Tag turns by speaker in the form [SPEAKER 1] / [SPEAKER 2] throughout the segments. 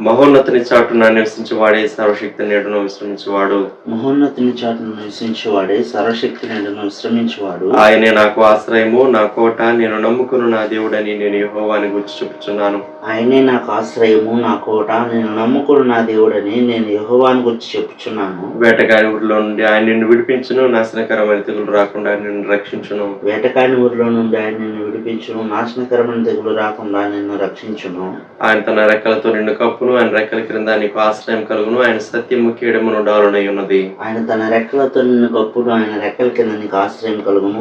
[SPEAKER 1] మహోన్నతుని చాటున నివసించువాడే సర్వశక్తి నీడను విశ్రమించువాడు.
[SPEAKER 2] మహోన్నతుని చాటున నివసించువాడే సర్వశక్తి నీడను విశ్రమించువాడు.
[SPEAKER 1] ఆయనే నాకు ఆశ్రయము, నా కోట, నేను నమ్ముకును నా దేవుడని నేను యెహోవాని గూర్చి చెప్పుచున్నాను.
[SPEAKER 2] ఆయనే నాకు ఆశ్రయము, నా కోట, నేను నమ్ముకును నా దేవుడని నేను యెహోవాని గురించి చెప్పుచున్నాను.
[SPEAKER 1] వేటగాని ఊరిలో నుండి ఆయన నిన్ను విడిపించును, నాశనకరమైన తెగులు రాకుండా నిన్ను రక్షించును.
[SPEAKER 2] వేటకాని ఊరిలో నుండి ఆయన నిన్ను విడిపించును, నాశనకరమైన తెగులు రాకుండా నిన్ను రక్షించును.
[SPEAKER 1] ఆయన తన రెక్కలతో నిన్ను కప్పును, ఆయన రెక్కల క్రింద నీకు ఆశ్రయం కలుగును. ఆయన సత్యము కీడమును డాలునై ఉన్నది.
[SPEAKER 2] ఆయన తన రెక్కలతో నిన్ను కప్పును, ఆయన రెక్కల కింద నీకు ఆశ్రయం కలుగును.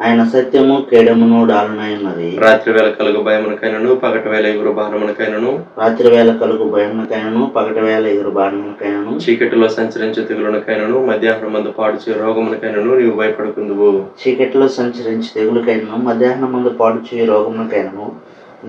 [SPEAKER 2] ఆయన సత్యము కేడమును డాలునై ఉన్నది.
[SPEAKER 1] రాత్రి వేళ కలుగు భయమునకైనను, పగటి వేళ ఎగురు బాణమునకైనను,
[SPEAKER 2] రాత్రి వేళ కలుగు భయమునకైనను, పగటి వేళ ఎగురు బాణమునకైనను,
[SPEAKER 1] చీకటిలో సంచరించే తెగులునకైనను, మధ్యాహ్నం మందు పాడుచే రోగమునకైనను నీవు భయపడుకుందువు.
[SPEAKER 2] చీకటిలో సంచరించి తెగులకైనను, మధ్యాహ్నం మందు పాడుచే రోగమునకైనను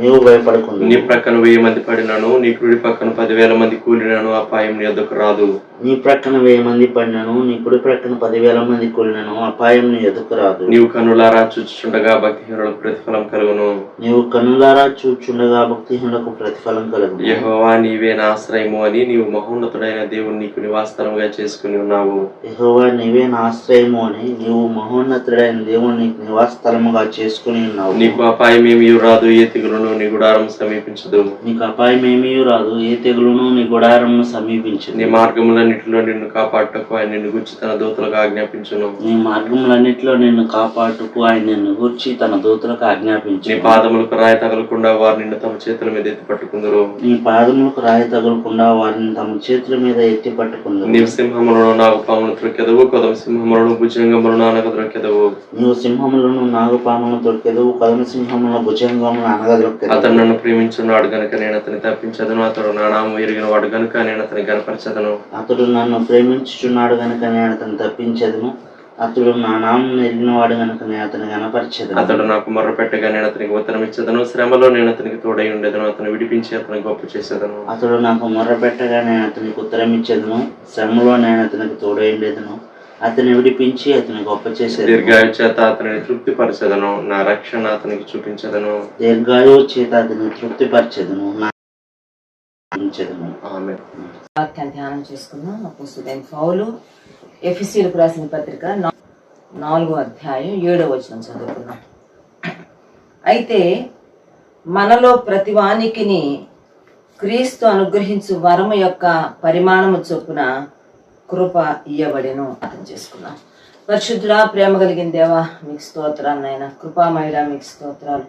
[SPEAKER 2] నీవు భయపడకుందు.
[SPEAKER 1] నీ ప్రక్కన 1000 మంది పడినను, నీ కుడి పక్కన 10,000 మంది కూలినను అపాయం నీ యొద్దకు రాదు.
[SPEAKER 2] నీ ప్రక్కన 1000 మంది పడినను, నీ కుడి ప్రక్కన 10,000 మంది కూలినను అపాయం నీ ఎదుకు రాదు.
[SPEAKER 1] నీవు కన్నులారా చూచుచుండగా భక్తిహీనులకు ప్రతిఫలం కలుగును.
[SPEAKER 2] నీవు కన్నులారా చూచుండగా భక్తిహీనులకు ప్రతిఫలం కలుగును.
[SPEAKER 1] యెహోవా నీవే నా ఆశ్రయము అని నీవు మహోన్నతుడైన దేవుని నీకు నివాసస్థలముగా చేసుకుని ఉన్నావు.
[SPEAKER 2] యెహోవా నీవే నా ఆశ్రయము అని నీవు మహోన్నతుడైన దేవుని నీకు నివాస స్థలముగా చేసుకుని ఉన్నావు.
[SPEAKER 1] నీకు అపాయం ఏమీ రాదు, ఏ తెగులును నీ గుడారం సమీపించదు.
[SPEAKER 2] నీకు అపాయం ఏమీ రాదు, ఏ తెగులును నీ గుడారమును సమీపించదు.
[SPEAKER 1] నీ మార్గములన్నిటిలో నిన్ను కాపాడుటకు ఆయన నిన్ను గురించి తన దూతలకు ఆజ్ఞాపించును.
[SPEAKER 2] నీ మార్గములన్నిటిలో నిన్ను కాపాడుటకు ఆయన నిన్ను గూర్చి తన దూతలకు ఆజ్ఞాపించును.
[SPEAKER 1] నీ పాదములకు రాయి తగలకుండా వారు నిన్ను తమ చేతుల మీద ఎత్తి పట్టుకుందరు.
[SPEAKER 2] నీ పాదములకు రాయి తగలకుండా వారిని తమ చేతుల మీద ఎత్తి పట్టుకుందరు.
[SPEAKER 1] నీవు సింహములను నాగుపామును త్రొక్కెదవు, కొదమ సింహములను భుజంగములను అనగ త్రొక్కెదవు.
[SPEAKER 2] నీవు సింహములను నాగుపాములను తొక్కెదవు, కొదమ సింహముల భుజంగములను అనగ.
[SPEAKER 1] అతను నన్ను ప్రేమించున్నాడు గనుక నేను అతని తప్పించదను, అతడు నా నామం ఎరిగిన వాడు గనుక నేను అతని గనపరచదను.
[SPEAKER 2] అతడు నన్ను ప్రేమించుచున్నాడు గనుక నేను అతను తప్పించదను, అతడు నా నామం ఎరిగిన వాడు గనుక నేను అతని గనపరచదను.
[SPEAKER 1] అతడు నాకు మొర్రపెట్టగా నేను అతనికి ఉత్తరం ఇచ్చదను, శ్రమలో నేను అతనికి తోడై ఉండేదను, అతను విడిపించి అతని గొప్ప చేసేదను.
[SPEAKER 2] అతడు నాకు మొర్రపెట్టగా నేను అతనికి ఉత్తరం ఇచ్చేదను, శ్రమలో నేను అతనికి తోడై ఉండేదను, అతన్ని విడిపించి అతని గొప్ప చేసేది.
[SPEAKER 1] దీర్ఘాయు చేత అతనిని తృప్తిపరచదను, నా రక్షణ అతనికి చూపించదను.
[SPEAKER 2] దీర్ఘాయు చేత అతన్ని తృప్తిపరచదను, నా
[SPEAKER 1] ఆమేన్.
[SPEAKER 3] వాక్యాన్ని ధ్యానం చేసుకుందాం. అపోస్తలుడైన పౌలు ఎఫెసీయులకు రాసిన పత్రిక 4వ అధ్యాయం 7వ వచనం చదువుకుందాం. అయితే మనలో ప్రతివానికిని క్రీస్తు అనుగ్రహించు వరము యొక్క పరిమాణము చొప్పున కృప ఇయ్యబడెను. అర్థం చేసుకున్నాం. పరిశుద్ధుడా, ప్రేమ కలిగిన దేవా, మీకు స్తోత్రాలు నాయన. కృపామయుడా, మీకు స్తోత్రాలు.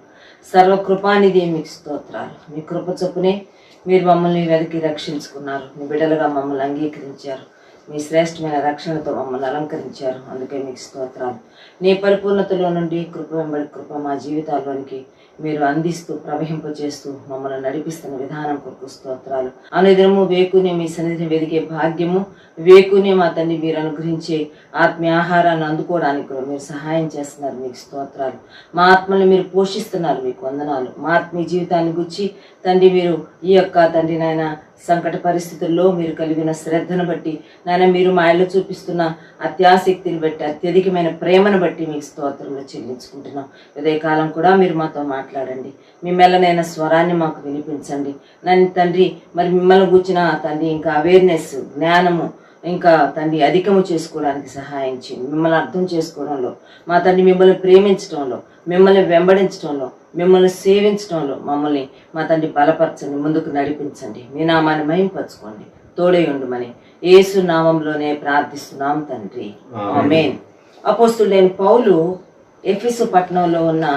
[SPEAKER 3] సర్వకృపానిధి, మీకు స్తోత్రాలు. మీ కృప చొప్పునే మీరు మమ్మల్ని వెతికి రక్షించుకున్నారు. మీ బిడ్డలుగా మమ్మల్ని అంగీకరించారు. మీ శ్రేష్టమైన రక్షణతో మమ్మల్ని అలంకరించారు. అందుకే మీకు స్తోత్రాలు. నీ పరిపూర్ణతలో నుండి కృప వెంబడి కృప మా జీవితాల్లోనికి మీరు అందిస్తూ ప్రవహింపచేస్తూ మమ్మల్ని నడిపిస్తున్న విధానం కొరకు స్తోత్రాలు. అనుదినము వేకునే మీ సన్నిధిని వెదికే భాగ్యము, వేకునే మా తండ్రి మీరు అనుగ్రహించే ఆత్మీయ ఆహారాన్ని అందుకోవడానికి కూడా మీరు సహాయం చేస్తున్నారు. మీకు స్తోత్రాలు. మా ఆత్మల్ని మీరు పోషిస్తున్నారు. మీకు వందనాలు. మా ఆత్మీయ జీవితాన్ని గురించి తండ్రి మీరు ఈ యొక్క తండ్రి నాయన సంకట పరిస్థితుల్లో మీరు కలిగిన శ్రద్ధను బట్టి నాయన మీరు మా ఇళ్ళు చూపిస్తున్న అత్యాసక్తిని బట్టి అత్యధికమైన ప్రేమను బట్టి మీకు స్తోత్రంలో చెల్లించుకుంటున్నాం. ఉదయకాలం కూడా మీరు మాతో మాట్లాడండి. మీ మెల్లనైన స్వరాన్ని మాకు వినిపించండి. నన్ను తండ్రి మరి మిమ్మల్ని కూర్చిన తండ్రి ఇంకా అవేర్నెస్, జ్ఞానము ఇంకా తండ్రి అధికము చేసుకోవడానికి సహాయం చేయండి. మిమ్మల్ని అర్థం చేసుకోవడంలో మా తండ్రి మిమ్మల్ని ప్రేమించడంలో, మిమ్మల్ని వెంబడించడంలో, మిమ్మల్ని సేవించడంలో మమ్మల్ని మా తండ్రి బలపరచండి, ముందుకు నడిపించండి. మీ నామాన్ని మహింపరచుకోండి. తోడై ఉండుమని యేసు నామంలోనే ప్రార్థిస్తున్నాం తండ్రి, ఆమేన్. అపోస్తలుడైన పౌలు ఎఫెసు పట్టణంలో ఉన్న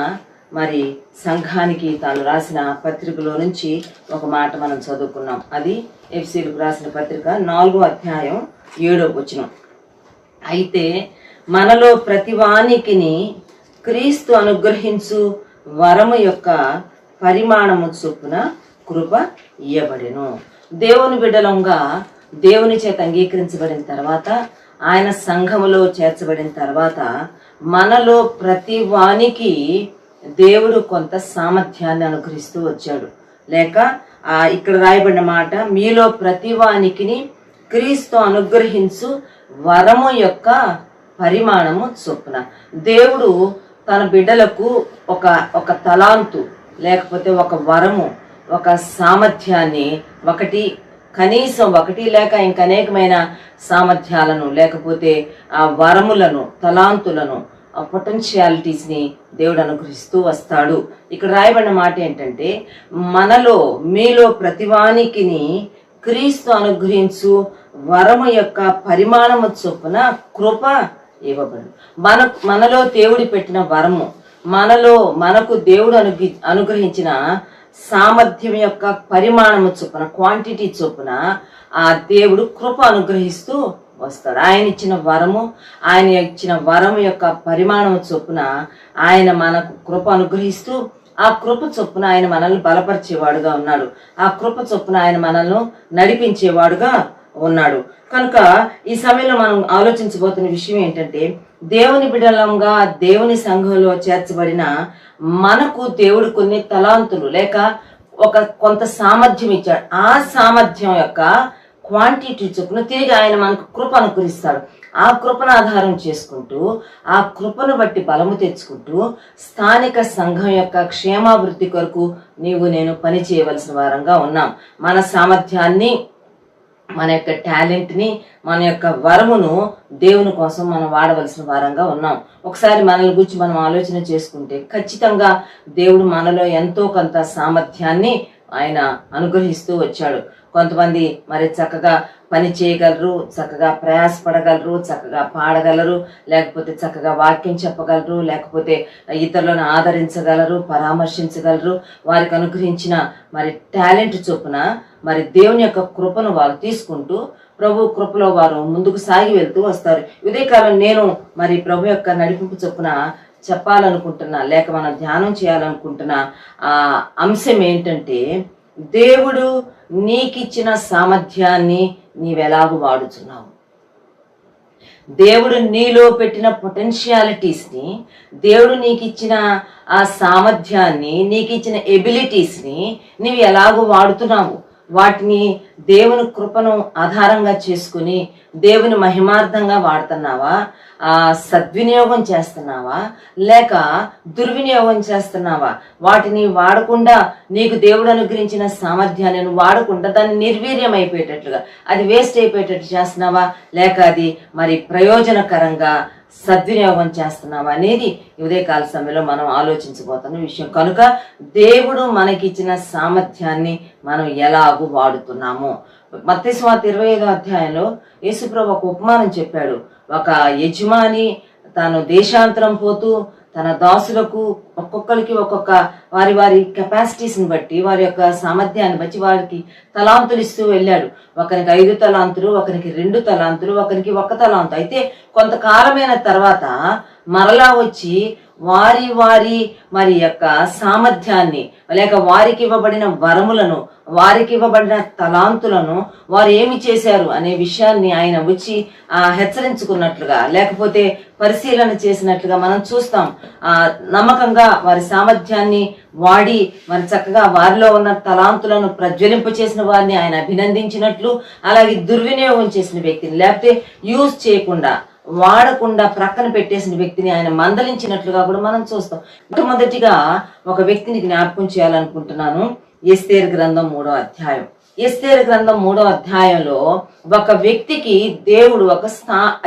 [SPEAKER 3] మరి సంఘానికి తాను రాసిన పత్రికలో నుంచి ఒక మాట మనం చదువుకున్నాం. అది ఎఫెసీయులకు రాసిన పత్రిక 4వ అధ్యాయం 7వ వచనం. అయితే మనలో ప్రతివానికిని క్రీస్తు అనుగ్రహించు వరము యొక్క పరిమాణము చొప్పున కృప ఇయ్యబడెను. దేవుని బిడ్డలంగా దేవుని చేత అంగీకరించబడిన తర్వాత, ఆయన సంఘములో చేర్చబడిన తర్వాత మనలో ప్రతి వానికి దేవుడు కొంత సామర్థ్యాన్ని అనుగ్రహిస్తూ వచ్చాడు. లేక ఇక్కడ రాయబడిన మాట, మీలో ప్రతి వానికిని క్రీస్తు అనుగ్రహించు వరము యొక్క పరిమాణము చొప్పున. దేవుడు తన బిడ్డలకు ఒక తలాంతు లేకపోతే ఒక వరము, ఒక సామర్థ్యాన్ని, కనీసం ఒకటి లేక ఇంక అనేకమైన సామర్థ్యాలను, లేకపోతే ఆ వరములను, తలాంతులను, ఆ పొటెన్షియాలిటీస్ని దేవుడు అనుగ్రహిస్తూ వస్తాడు. ఇక్కడ రాయబడిన మాట ఏంటంటే, మీలో ప్రతివానికిని క్రీస్తు అనుగ్రహించు వరము యొక్క పరిమాణము చొప్పున కృప ఇవ్వబడు. మనలో దేవుడి పెట్టిన వరము, మనకు దేవుడు అనుగ్రహించిన సామర్థ్యం యొక్క పరిమాణము చొప్పున, క్వాంటిటీ చొప్పున ఆ దేవుడు కృప అనుగ్రహిస్తూ వస్తాడు. ఆయన ఇచ్చిన వరము యొక్క పరిమాణము చొప్పున ఆయన మనకు కృప అనుగ్రహిస్తూ, ఆ కృప చొప్పున ఆయన మనల్ని బలపరిచేవాడుగా ఉన్నాడు. ఆ కృప చొప్పున ఆయన మనల్ని నడిపించేవాడుగా ఉన్నాడు. కనుక ఈ సమయంలో మనం ఆలోచించబోతున్న విషయం ఏంటంటే, దేవుని బిడ్డలంగా దేవుని సంఘంలో చేర్చబడిన మనకు దేవుడు కొన్ని తలాంతులు లేక కొంత సామర్థ్యం ఇచ్చాడు. ఆ సామర్థ్యం యొక్క క్వాంటిటీ చొప్పున తిరిగి ఆయన మనకు కృప అనుగ్రహిస్తాడు. ఆ కృపను ఆధారం చేసుకుంటూ, ఆ కృపను బట్టి బలము తెచ్చుకుంటూ, స్థానిక సంఘం యొక్క క్షేమాభివృద్ధి కొరకు నేను పని చేయవలసిన వారంగా ఉన్నాం. మన సామర్థ్యాన్ని, మన యొక్క టాలెంట్ని, మన యొక్క వరమును దేవుని కోసం మనం వాడవలసిన వారంగా ఉన్నాం. ఒకసారి మనల్ని గురించి మనం ఆలోచన చేసుకుంటే ఖచ్చితంగా దేవుడు మనలో ఎంతో కొంత సామర్థ్యాన్ని ఆయన అనుగ్రహిస్తూ వచ్చాడు. కొంతమంది మరి చక్కగా పని చేయగలరు, చక్కగా ప్రయాసపడగలరు, చక్కగా పాడగలరు, లేకపోతే చక్కగా వాక్యం చెప్పగలరు, లేకపోతే ఇతరులను ఆదరించగలరు, పరామర్శించగలరు. వారికి అనుగ్రహించిన మరి టాలెంట్ చొప్పున మరి దేవుని యొక్క కృపను వారు తీసుకుంటూ ప్రభు కృపలో వారు ముందుకు సాగి వెళ్తూ వస్తారు. ఉదయకాలం నేను మరి ప్రభు యొక్క నడిపింపు చొప్పున చెప్పాలనుకుంటున్నా, లేక మనం ధ్యానం చేయాలనుకుంటున్న ఆ అంశం ఏంటంటే, దేవుడు నీకిచ్చిన సామర్థ్యాన్ని నీవెలాగూ వాడుతున్నావు. దేవుడు నీలో పెట్టిన పొటెన్షియాలిటీస్ని, దేవుడు నీకు ఇచ్చిన ఆ సామర్థ్యాన్ని, నీకు ఇచ్చిన ఎబిలిటీస్ని నీవు ఎలాగూ వాడుతున్నావు. వాటిని దేవుని కృపను ఆధారంగా చేసుకుని దేవుని మహిమార్థంగా వాడుతున్నావా, సద్వినియోగం చేస్తున్నావా, లేక దుర్వినియోగం చేస్తున్నావా? వాటిని వాడకుండా, నీకు దేవుడు అనుగ్రహించిన సామర్థ్యాన్ని వాడకుండా దాన్ని నిర్వీర్యం అయిపోయేటట్లుగా, అది వేస్ట్ అయిపోయేటట్టు చేస్తున్నావా, లేక అది మరి ప్రయోజనకరంగా సద్వినియోగం చేస్తున్నావా అనేది ఉదయకాల సమయంలో మనం ఆలోచించబోతున్న విషయం. కనుక దేవుడు మనకిచ్చిన సామర్థ్యాన్ని మనం ఎలాగూ వాడుతున్నాము. మత్తయి సువార్త 25వ అధ్యాయంలో యేసుప్రభు ఒక ఉపమానం చెప్పాడు. ఒక యజమాని తాను దేశాంతరం పోతూ తన దాసులకు ఒక్కొక్కరికి ఒక్కొక్క వారి కెపాసిటీస్ని బట్టి, వారి యొక్క సామర్థ్యాన్ని బట్టి వారికి తలాంతులు ఇస్తూ వెళ్ళాడు. ఒకరికి 5 తలాంతులు, ఒకరికి 2 తలాంతులు, ఒకరికి 1 తలాంతు. అయితే కొంతకాలమైన తర్వాత మరలా వచ్చి వారి మరి యొక్క సామర్థ్యాన్ని, లేక వారికి ఇవ్వబడిన వరములను, వారికి ఇవ్వబడిన తలాంతులను వారు ఏమి చేశారు అనే విషయాన్ని ఆయన వచ్చి హెచ్చరించుకున్నట్లుగా, లేకపోతే పరిశీలన చేసినట్లుగా మనం చూస్తాం. నమ్మకంగా వారి సామర్థ్యాన్ని వాడి మరి చక్కగా వారిలో ఉన్న తలాంతులను ప్రజ్వలింప చేసిన వారిని ఆయన అభినందించినట్లు, అలాగే దుర్వినియోగం చేసిన వ్యక్తిని, లేకపోతే యూజ్ చేయకుండా, వాడకుండా ప్రక్కన పెట్టేసిన వ్యక్తిని ఆయన మందలించినట్లుగా కూడా మనం చూస్తాం. మొట్టమొదటిగా ఒక వ్యక్తిని జ్ఞాపకం చేయాలనుకుంటున్నాను. ఎస్తేరు గ్రంథం 3వ అధ్యాయం. ఎస్తేరు గ్రంథం 3వ అధ్యాయంలో ఒక వ్యక్తికి దేవుడు ఒక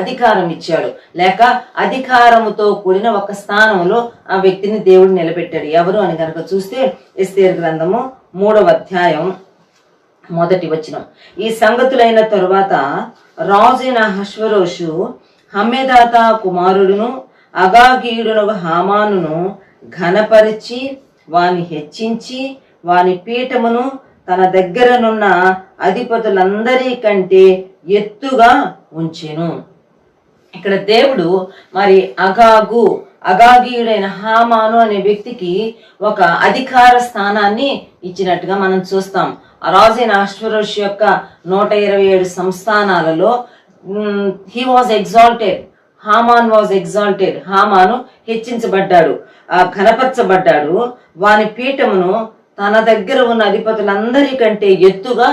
[SPEAKER 3] అధికారం ఇచ్చాడు, లేక అధికారముతో కూడిన ఒక స్థానంలో ఆ వ్యక్తిని దేవుడు నిలబెట్టాడు. ఎవరు అని కనుక చూస్తే ఎస్తేరు గ్రంథము 3వ అధ్యాయం 1వ వచనం. ఈ సంగతులైన తరువాత రాజైన అహష్వేరోషు హమ్మెదాత కుమారుడును అగాగీయుడును హామానును ఘనపరిచి వాని హెచ్చించి వాని పీఠమును తన దగ్గరనున్న అధిపతులందరి కంటే ఎత్తుగా ఉంచెను. ఇక్కడ దేవుడు మరి అగాగీయుడైన హామాను అనే వ్యక్తికి ఒక అధికార స్థానాన్ని ఇచ్చినట్టుగా మనం చూస్తాం. రాజైన అహష్వేరోషు యొక్క 127 సంస్థానాలలో he was exalted, Haman was exalted. హామాను హెచ్చించబడ్డాడు, ఘనపరచబడ్డాడు. వాని పీఠమును తన దగ్గర ఉన్న అధిపతులందరికంటే ఎత్తుగా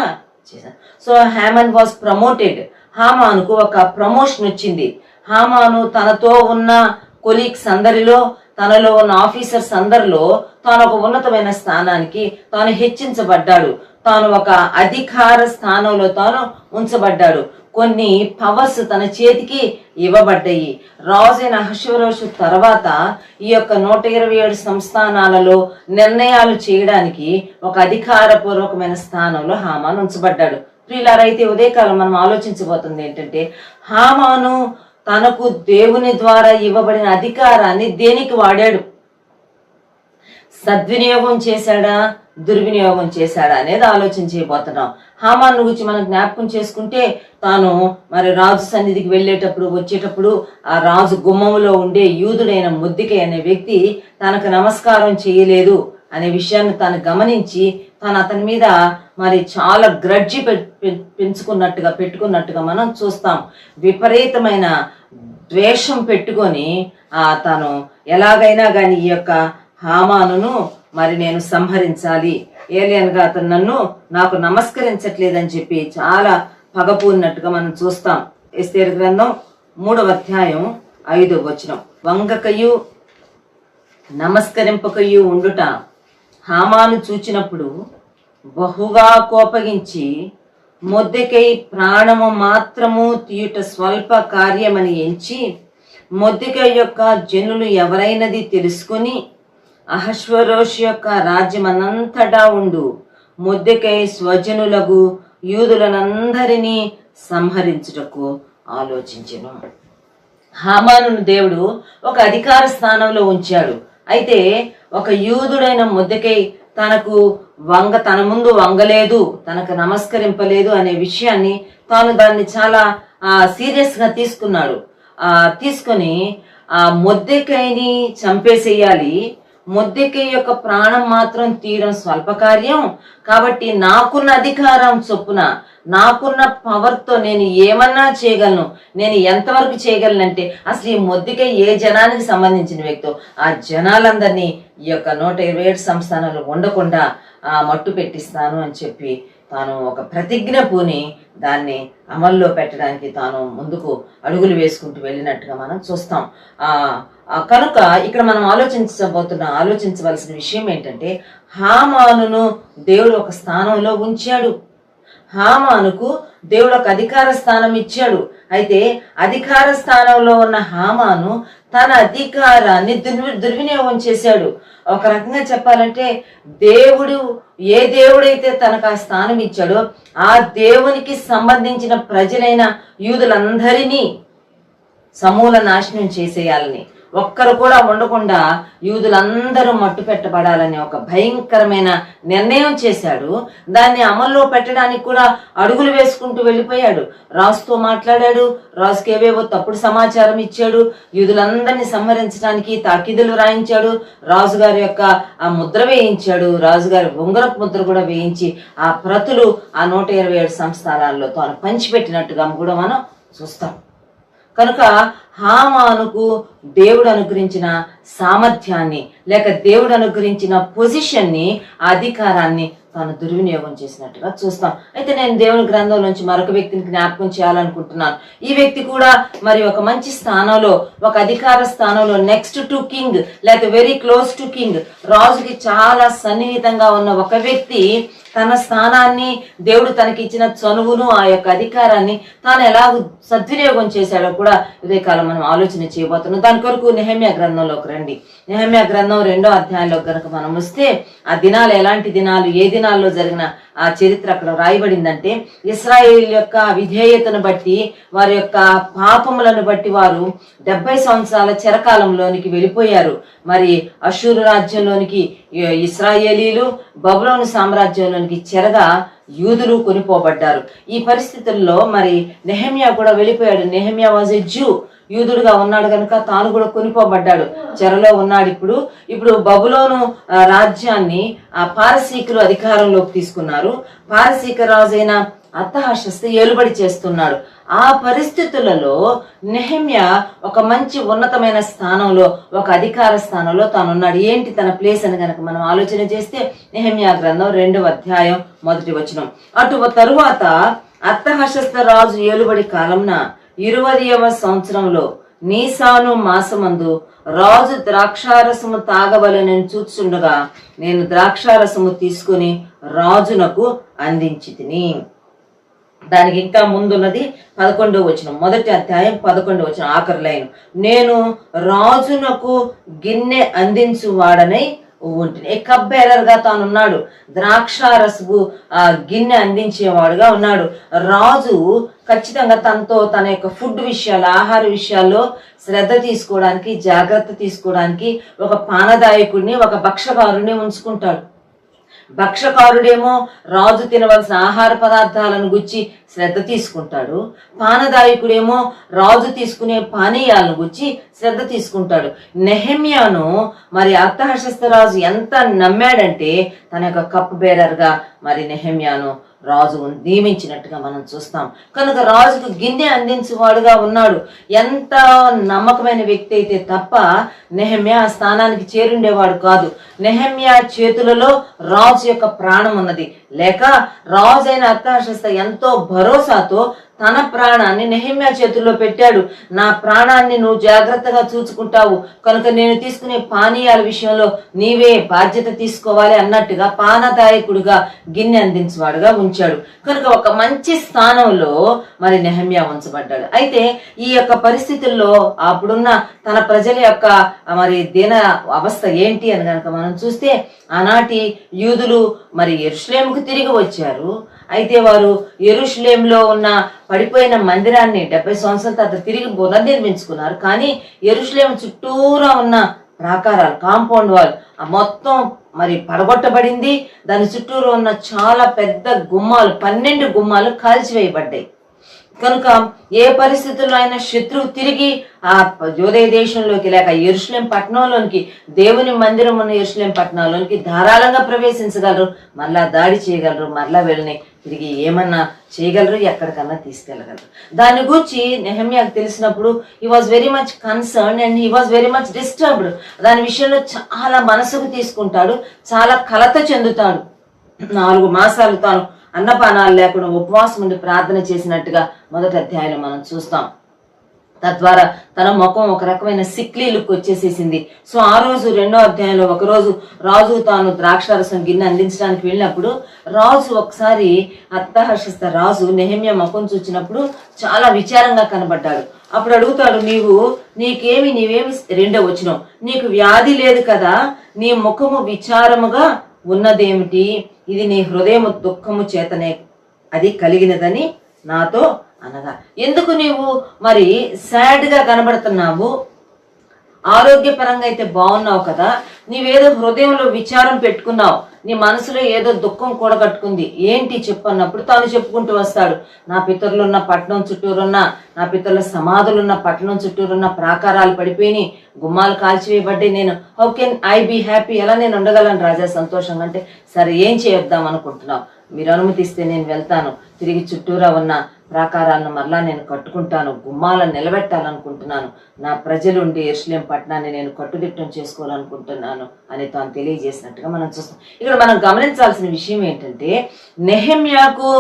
[SPEAKER 3] చేశాడు. So Haman was promoted. హామానుకు ఒక ప్రమోషన్ వచ్చింది. హామాను తనతో ఉన్న కొలీగ్స్ అందరిలో తనలో ఉన్న ఆఫీసర్స్ అందరిలో తాను ఒక ఉన్నతమైన స్థానానికి తాను హెచ్చించబడ్డాడు. తాను ఒక అధికార స్థానంలో తాను ఉంచబడ్డాడు. కొన్ని పవర్స్ తన చేతికి ఇవ్వబడ్డాయి. రాజైన అహష్వేరోషు తర్వాత ఈ యొక్క 127 సంస్థానాలలో నిర్ణయాలు చేయడానికి ఒక అధికారపూర్వకమైన స్థానంలో హామాను ఉంచబడ్డాడు. ప్రియులారైతే ఉదయకాలం మనం ఆలోచించబోతుంది ఏంటంటే, హామాను తనకు దేవుని ద్వారా ఇవ్వబడిన అధికారాన్ని దేనికి వాడాడు? సద్వినియోగం చేశాడా, దుర్వినియోగం చేశాడా అనేది ఆలోచించబోతున్నాం. హామాను గురించి మనం జ్ఞాపకం చేసుకుంటే, తాను మరి రాజు సన్నిధికి వెళ్ళేటప్పుడు వచ్చేటప్పుడు ఆ రాజు గుమ్మములో ఉండే యూదుడైన మొర్దెకై అనే వ్యక్తి తనకు నమస్కారం చేయలేదు అనే విషయాన్ని తాను గమనించి తాను అతని మీద మరి చాలా గ్రడ్జి పెట్టుకున్నట్టుగా మనం చూస్తాం. విపరీతమైన ద్వేషం పెట్టుకొని తాను ఎలాగైనా కానీ ఈ యొక్క హామానును మరి నేను సంహరించాలి, ఏలియన్గా అతను నాకు నమస్కరించట్లేదని చెప్పి చాలా పగపూరినట్టుగా మనం చూస్తాం. ఎస్తేరు గ్రంథం 3వ అధ్యాయం 5వ వచనం. వంగకయు నమస్కరింపకయు ఉండుట హామాను చూచినప్పుడు బహుగా కోపగించి, మొర్దెకై ప్రాణము మాత్రము తీయుట స్వల్ప కార్యమని ఎంచి, మొర్దెకై యొక్క జనులు ఎవరైనది తెలుసుకుని అహష్వేరోషు యొక్క రాజ్యమనంతటా ఉండు మొర్దెకై స్వజనులకు యూదులనందరినీ సంహరించుటకు ఆలోచించెను. హామానును దేవుడు ఒక అధికార స్థానంలో ఉంచాడు. అయితే ఒక యూదుడైన మొర్దెకై తన ముందు వంగలేదు, తనకు నమస్కరింపలేదు అనే విషయాన్ని తాను దాన్ని చాలా సీరియస్ గా తీసుకొని మొర్దెకైని చంపేసేయాలి, మొర్దెకై యొక్క ప్రాణం మాత్రం తీయడం స్వల్పకార్యం కాబట్టి నాకున్న అధికారం చొప్పున నాకున్న పవర్తో నేను ఏమన్నా చేయగలను, నేను ఎంతవరకు చేయగలనంటే అసలు ఈ మొర్దెకై ఏ జనానికి సంబంధించిన వ్యక్తో ఆ జనాలందరినీ ఈ యొక్క 127 సంస్థానాలు ఉండకుండా మట్టు పెట్టిస్తాను అని చెప్పి తాను ఒక ప్రతిజ్ఞ పూని దాన్ని అమల్లో పెట్టడానికి తాను ముందుకు అడుగులు వేసుకుంటూ వెళ్ళినట్టుగా మనం చూస్తాం. కనుక ఇక్కడ మనం ఆలోచించవలసిన విషయం ఏంటంటే, హామానును దేవుడు ఒక స్థానంలో ఉంచాడు. హామానుకు దేవుడు ఒక అధికార స్థానం ఇచ్చాడు. అయితే అధికార స్థానంలో ఉన్న హామాను తన అధికారాన్ని దుర్వినియోగం చేశాడు. ఒక రకంగా చెప్పాలంటే, ఏ దేవుడైతే తనకు ఆ స్థానం ఇచ్చాడో ఆ దేవునికి సంబంధించిన ప్రజలైన యూదులందరినీ సమూల నాశనం చేసేయాలని, ఒక్కరు కూడా ఉండకుండా యూదులందరూ మట్టు పెట్టబడాలని ఒక భయంకరమైన నిర్ణయం చేశాడు. దాన్ని అమల్లో పెట్టడానికి కూడా అడుగులు వేసుకుంటూ వెళ్ళిపోయాడు. రాజుతో మాట్లాడాడు, రాజుకి ఏవేవో తప్పుడు సమాచారం ఇచ్చాడు, యూదులందరినీ సంహరించడానికి తాకీదులు రాయించాడు, రాజుగారి యొక్క ఆ ముద్ర వేయించాడు, రాజుగారి ఉంగరపు ముద్ర కూడా వేయించి ఆ ప్రతులు ఆ 127 సంస్థానాల్లో తాను పంచిపెట్టినట్టుగా కూడా మనం చూస్తాం. కనుక హామానుకు దేవుడు అనుగ్రహించిన సామర్థ్యాన్ని లేక దేవుడు అనుగ్రహించిన పొజిషన్ని, అధికారాన్ని తాను దుర్వినియోగం చేసినట్టుగా చూస్తాం. అయితే నేను దేవుని గ్రంథం నుంచి మరొక వ్యక్తిని జ్ఞాపకం చేయాలనుకుంటున్నాను. ఈ వ్యక్తి కూడా మరి ఒక మంచి స్థానంలో, ఒక అధికార స్థానంలో, నెక్స్ట్ టు కింగ్ లేక వెరీ క్లోజ్ టు కింగ్, రాజుకి చాలా సన్నిహితంగా ఉన్న ఒక వ్యక్తి తన స్థానాన్ని, దేవుడు తనకి ఇచ్చిన చనువును, ఆ యొక్క అధికారాన్ని తాను ఎలా సద్వినియోగం చేశాడో కూడా ఇదే కాలం మనం ఆలోచన చేయబోతున్నాం. దాని కొరకు నెహెమ్యా గ్రంథంలోకి రండి. నెహెమ్యా గ్రంథం 2వ అధ్యాయంలో కనుక మనం వస్తే ఆ దినాలు ఎలాంటి దినాలు, ఏ దినాల్లో జరిగిన ఆ చరిత్ర అక్కడ రాయబడిందంటే, ఇశ్రాయేల్ యొక్క విధేయతను బట్టి, వారి యొక్క పాపములను బట్టి వారు 70 సంవత్సరాల చెరకాలంలోనికి వెళ్ళిపోయారు. మరి అషూరు రాజ్యంలోనికి ఇశ్రాయేలీలు, బబులోను సామ్రాజ్యంలోనికి చెరగా యూదులు కొనిపోబడ్డారు. ఈ పరిస్థితుల్లో మరి నెహెమ్యా కూడా వెళ్ళిపోయాడు. నెహెమ్యా వాజ్ ఎ జ్యూ, యూదుడుగా ఉన్నాడు కనుక తాను కూడా కొనిపోబడ్డాడు, చెరలో ఉన్నాడు. ఇప్పుడు బబులోను రాజ్యాన్ని ఆ పారసీకులు అధికారంలోకి తీసుకున్నారు. పారసీక రాజైన అర్తహషస్తు ఏలుబడి చేస్తున్నాడు. ఆ పరిస్థితులలో నెహెమ్యా ఒక మంచి ఉన్నతమైన స్థానంలో, ఒక అధికార స్థానంలో తానున్నాడు. ఏంటి తన ప్లేస్ అని కనుక మనం ఆలోచన చేస్తే, నెహెమ్యా గ్రంథం 2వ అధ్యాయం 1వ వచనం. అటు తరువాత అర్తహషస్తు రాజు ఏలుబడి కాలంన 20వ సంవత్సరంలో నీసాను మాసమందు రాజు ద్రాక్షారసము తాగవలెనని చూచుండగా నేను ద్రాక్షారసము తీసుకుని రాజునకు అందించి తిని. దానికి ఇంకా ముందున్నది 11వ వచనం, మొదటి అధ్యాయం 11వ వచనం ఆఖరి లైన్. నేను రాజునకు గిన్నె అందించు వాడనై ఉంటుంది. ఏ కప్ బేరర్గా తానున్నాడు, ద్రాక్షారసపు గిన్నె అందించేవాడుగా ఉన్నాడు. రాజు ఖచ్చితంగా తనతో తన యొక్క ఫుడ్ విషయాలు, ఆహార విషయాల్లో శ్రద్ధ తీసుకోవడానికి, జాగ్రత్త తీసుకోవడానికి ఒక పానదాయకుడిని, ఒక భక్షకారుని ఉంచుకుంటాడు. భక్షకారుడేమో రాజు తినవలసిన ఆహార పదార్థాలను గుచ్చి శ్రద్ధ తీసుకుంటాడు, పానదాయకుడేమో రాజు తీసుకునే పానీయాలను గుచ్చి శ్రద్ధ తీసుకుంటాడు. నెహెమ్యాను మరి అర్తహషస్తరాజు ఎంత నమ్మాడంటే తన యొక్క కప్ బేరర్గా మరి నెహెమ్యాను రాజు నియమించినట్టుగా మనం చూస్తాం. కనుక రాజుకు గిన్నె అందించేవాడుగా ఉన్నాడు. ఎంత నమ్మకమైన వ్యక్తి అయితే తప్ప నెహెమ్యా ఆ స్థానానికి చేరుండేవాడు కాదు. నెహెమ్యా చేతులలో రాజు యొక్క ప్రాణం ఉన్నది, లేక రాజు అయిన అర్తహషస్త ఎంతో భరోసాతో తన ప్రాణాన్ని నెహెమ్యా చేతుల్లో పెట్టాడు. నా ప్రాణాన్ని నువ్వు జాగ్రత్తగా చూసుకుంటావు కనుక నేను తీసుకునే పానీయాల విషయంలో నీవే బాధ్యత తీసుకోవాలి అన్నట్టుగా పానదాయకుడిగా గిన్నె అందించేవాడుగా ఉంచాడు. కనుక ఒక మంచి స్థానంలో మరి నెహెమ్యా ఉంచబడ్డాడు. అయితే ఈ యొక్క పరిస్థితుల్లో అప్పుడున్న తన ప్రజల యొక్క మరి దీన అవస్థ ఏంటి అని కనుక మనం చూస్తే, ఆనాటి యూదులు మరి యెరూషలేముకు తిరిగి వచ్చారు. అయితే వారు యెరూషలేంలో ఉన్న పడిపోయిన మందిరాన్ని 70 సంవత్సరాల తర్వాత తిరిగి పునర్నిర్మించుకున్నారు. కానీ యెరూషలేము చుట్టూరా ఉన్న ప్రాకారాలు, కాంపౌండ్ వాల్ మొత్తం మరి పడగొట్టబడింది. దాని చుట్టూరు ఉన్న చాలా పెద్ద గుమ్మాలు, 12 గుమ్మాలు కాల్చివేయబడ్డాయి. కనుక ఏ పరిస్థితుల్లో అయినా శత్రువు తిరిగి ఆ యూదయ దేశంలోకి లేక యెరూషలేం పట్టణంలోనికి, దేవుని మందిరం ఉన్న యెరూషలేం పట్టణంలోనికి ధారాళంగా ప్రవేశించగలరు, మరలా దాడి చేయగలరు, మరలా వీళ్ళని తిరిగి ఏమన్నా చేయగలరు, ఎక్కడికన్నా తీసుకెళ్ళగలరు. దాని గురించి నెహెమ్యాకు తెలిసినప్పుడు he was very much concern and he was very much disturbed. దాని విషయంలో చాలా మనసుకు తీసుకుంటాడు, చాలా కలత చెందుతాడు. 4 మాసాలు తాను అన్నపానాలు లేకుండా ఉపవాసం ఉండి ప్రార్థన చేసినట్టుగా మొదటి అధ్యాయంలో మనం చూస్తాం. తద్వారా తన ముఖం ఒక రకమైన సిక్లీ లుక్ వచ్చేసేసింది. సో ఆ రోజు 2వ అధ్యాయంలో ఒకరోజు రాజు తాను ద్రాక్షారసం గిన్నె అందించడానికి వెళ్ళినప్పుడు రాజు ఒకసారి అర్తహషస్త రాజు నెహెమ్యా ముఖం చూచినప్పుడు చాలా విచారంగా కనబడ్డాడు. అప్పుడు అడుగుతాడు, నీవేమి 2వ వచనం, నీకు వ్యాధి లేదు కదా, నీ ముఖము విచారముగా ఉన్నదేమిటి, ఇది నీ హృదయము దుఃఖము చేతనే అది కలిగినదని నాతో అనగా. ఎందుకు నీవు మరి సాడ్ గా కనబడుతున్నావు? ఆరోగ్యపరంగా అయితే బాగున్నావు కదా, నీవేదో హృదయంలో విచారం పెట్టుకున్నావు, నీ మనసులో ఏదో దుఃఖం కూడగట్టుకుంది, ఏంటి చెప్పు అన్నప్పుడు తాను చెప్పుకుంటూ వస్తాడు. నా పితరులున్న పట్టణం చుట్టూరున్న, నా పితరుల సమాధులున్న పట్టణం చుట్టూరున్న ప్రాకారాలు పడిపోయి, గుమ్మాలు కాల్చివేయబడ్డాయి. నేను how can I be happy, ఎలా నేను ఉండగలను రాజా సంతోషంగా? అంటే సరే ఏం చేద్దాం అనుకుంటున్నావు, మీరు అనుమతిస్తే నేను వెళ్తాను, తిరిగి చుట్టూరా ఉన్న ప్రాకారాలను మరలా నేను కట్టుకుంటాను, గుమ్మాలను నిలబెట్టాలనుకుంటున్నాను, నా ప్రజలుండి యెరూషలేం పట్టణాన్ని నేను కట్టుదిట్టం చేసుకోవాలనుకుంటున్నాను అని తాను తెలియజేసినట్టుగా మనం చూస్తాం. ఇక్కడ మనం గమనించాల్సిన విషయం ఏంటంటే, నెహెమ్యాకు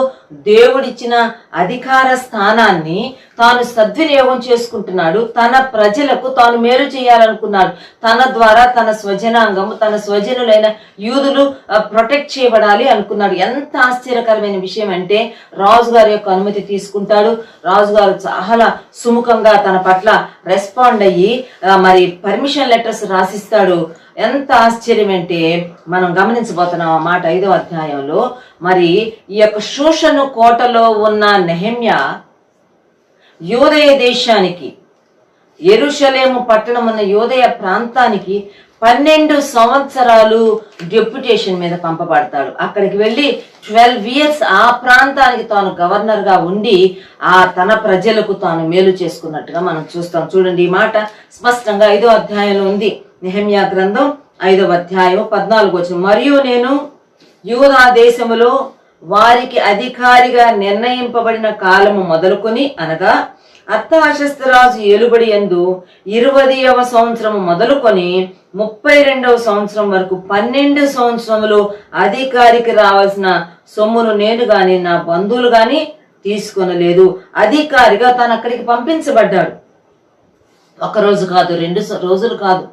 [SPEAKER 3] దేవుడిచ్చిన అధికార స్థానాన్ని తాను సద్వినియోగం చేసుకుంటున్నాడు. తన ప్రజలకు తాను మేలు చేయాలనుకున్నాడు. తన ద్వారా తన స్వజనాంగము, తన స్వజనులైన యూదులు ప్రొటెక్ట్ చేయబడాలి అనుకున్నాడు. ఎంత ఆశ్చర్యకరమైన విషయం అంటే, రాజుగారి యొక్క అనుమతి తీసుకుంటాడు. రాజుగారు చాలా సుముఖంగా తన పట్ల రెస్పాండ్ అయ్యి మరి పర్మిషన్ లెటర్స్ రాసిస్తాడు. ఎంత ఆశ్చర్యం అంటే మనం గమనించబోతున్నాం ఆ మాట 5వ అధ్యాయంలో. మరి ఈ యొక్క షూషను కోటలో ఉన్న నెహెమ్యా యూదయ దేశానికి, యెరూషలేము పట్టణం ఉన్న యూదయ ప్రాంతానికి 12 సంవత్సరాలు డెప్యుటేషన్ మీద పంపబడతాడు. అక్కడికి వెళ్ళి 12 ఇయర్స్ ఆ ప్రాంతానికి తాను గవర్నర్ గా ఉండి తన ప్రజలకు తాను మేలు చేసుకున్నట్టుగా మనం చూస్తాం. చూడండి, ఈ మాట స్పష్టంగా 5వ అధ్యాయంలో ఉంది. నెహెమ్యా గ్రంథం 5వ అధ్యాయం 14వ వచనం. మరియు నేను యూదా దేశములో వారికి అధికారిగా నిర్ణయింపబడిన కాలము మొదలుకొని, అనగా అర్తహషస్తరాజు ఏలుబడి యందు 20వ సంవత్సరము మొదలుకొని 32వ సంవత్సరం వరకు 12 సంవత్సరములు అధికారికి రావాల్సిన సొమ్మును నేను గాని నా బంధువులు గాని తీసుకొనలేదు. అధికారిగా తాను అక్కడికి పంపించబడ్డాడు. ఒక రోజు కాదు, 2 రోజులు కాదు.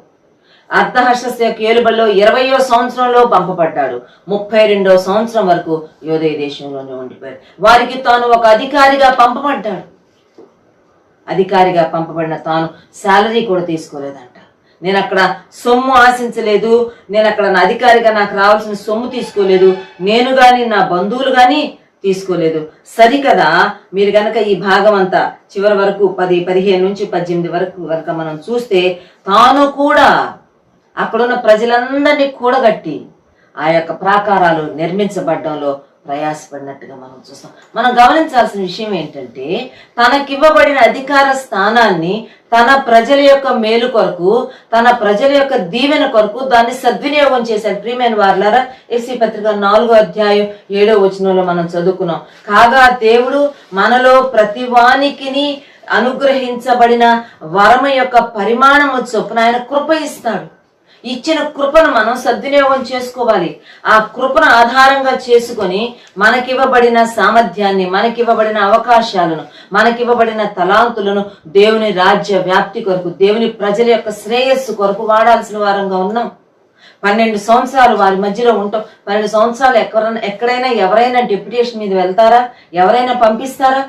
[SPEAKER 3] అర్థహర్షస్య ఏలుబడిలో 20వ సంవత్సరంలో పంపబడ్డాడు. 32వ సంవత్సరం వరకు యోదయ దేశంలోనే ఉండిపోయాడు. వారికి తాను ఒక అధికారిగా పంపబడ్డాడు. అధికారిగా పంపబడిన తాను శాలరీ కూడా తీసుకోలేదంట. నేను అక్కడ సొమ్ము ఆశించలేదు, నేను అక్కడ నా అధికారిగా నాకు రావాల్సిన సొమ్ము తీసుకోలేదు, నేను కానీ నా బంధువులు కానీ తీసుకోలేదు. సరికదా మీరు గనక ఈ భాగం అంతా చివరి వరకు 15 నుంచి 18 వరకు మనం చూస్తే, తాను కూడా అక్కడున్న ప్రజలందరినీ కూడగట్టి ఆ యొక్క ప్రాకారాలు నిర్మించబడ్డంలో ప్రయాసపడినట్టుగా మనం చూస్తాం. మనం గమనించాల్సిన విషయం ఏంటంటే, తనకివ్వబడిన అధికార స్థానాన్ని తన ప్రజల యొక్క మేలు కొరకు, తన ప్రజల యొక్క దీవెన కొరకు దాన్ని సద్వినియోగం చేశారు. ప్రియమైన వారలారా, ఎఫ్ఎస్సీ పత్రిక 4వ అధ్యాయం 7వ వచనంలో మనం చదువుకున్నాం. కాగా దేవుడు మనలో ప్రతివానికిని అనుగ్రహించబడిన వరము యొక్క పరిమాణము చొప్పున ఆయన కృప ఇస్తాడు. ఇచ్చిన కృపను మనం సద్వినియోగం చేసుకోవాలి. ఆ కృపను ఆధారంగా చేసుకొని మనకివ్వబడిన సామర్థ్యాన్ని, మనకివ్వబడిన అవకాశాలను, మనకివ్వబడిన తలాంతులను దేవుని రాజ్య వ్యాప్తి కొరకు, దేవుని ప్రజల యొక్క శ్రేయస్సు కొరకు వాడాల్సిన వారంగా ఉన్నాం. 12 సంవత్సరాలు వారి మధ్యలో ఉంటాం. 12 సంవత్సరాలు ఎక్కడైనా ఎవరైనా డెప్యుటేషన్ మీద వెళ్తారా? ఎవరైనా పంపిస్తారా?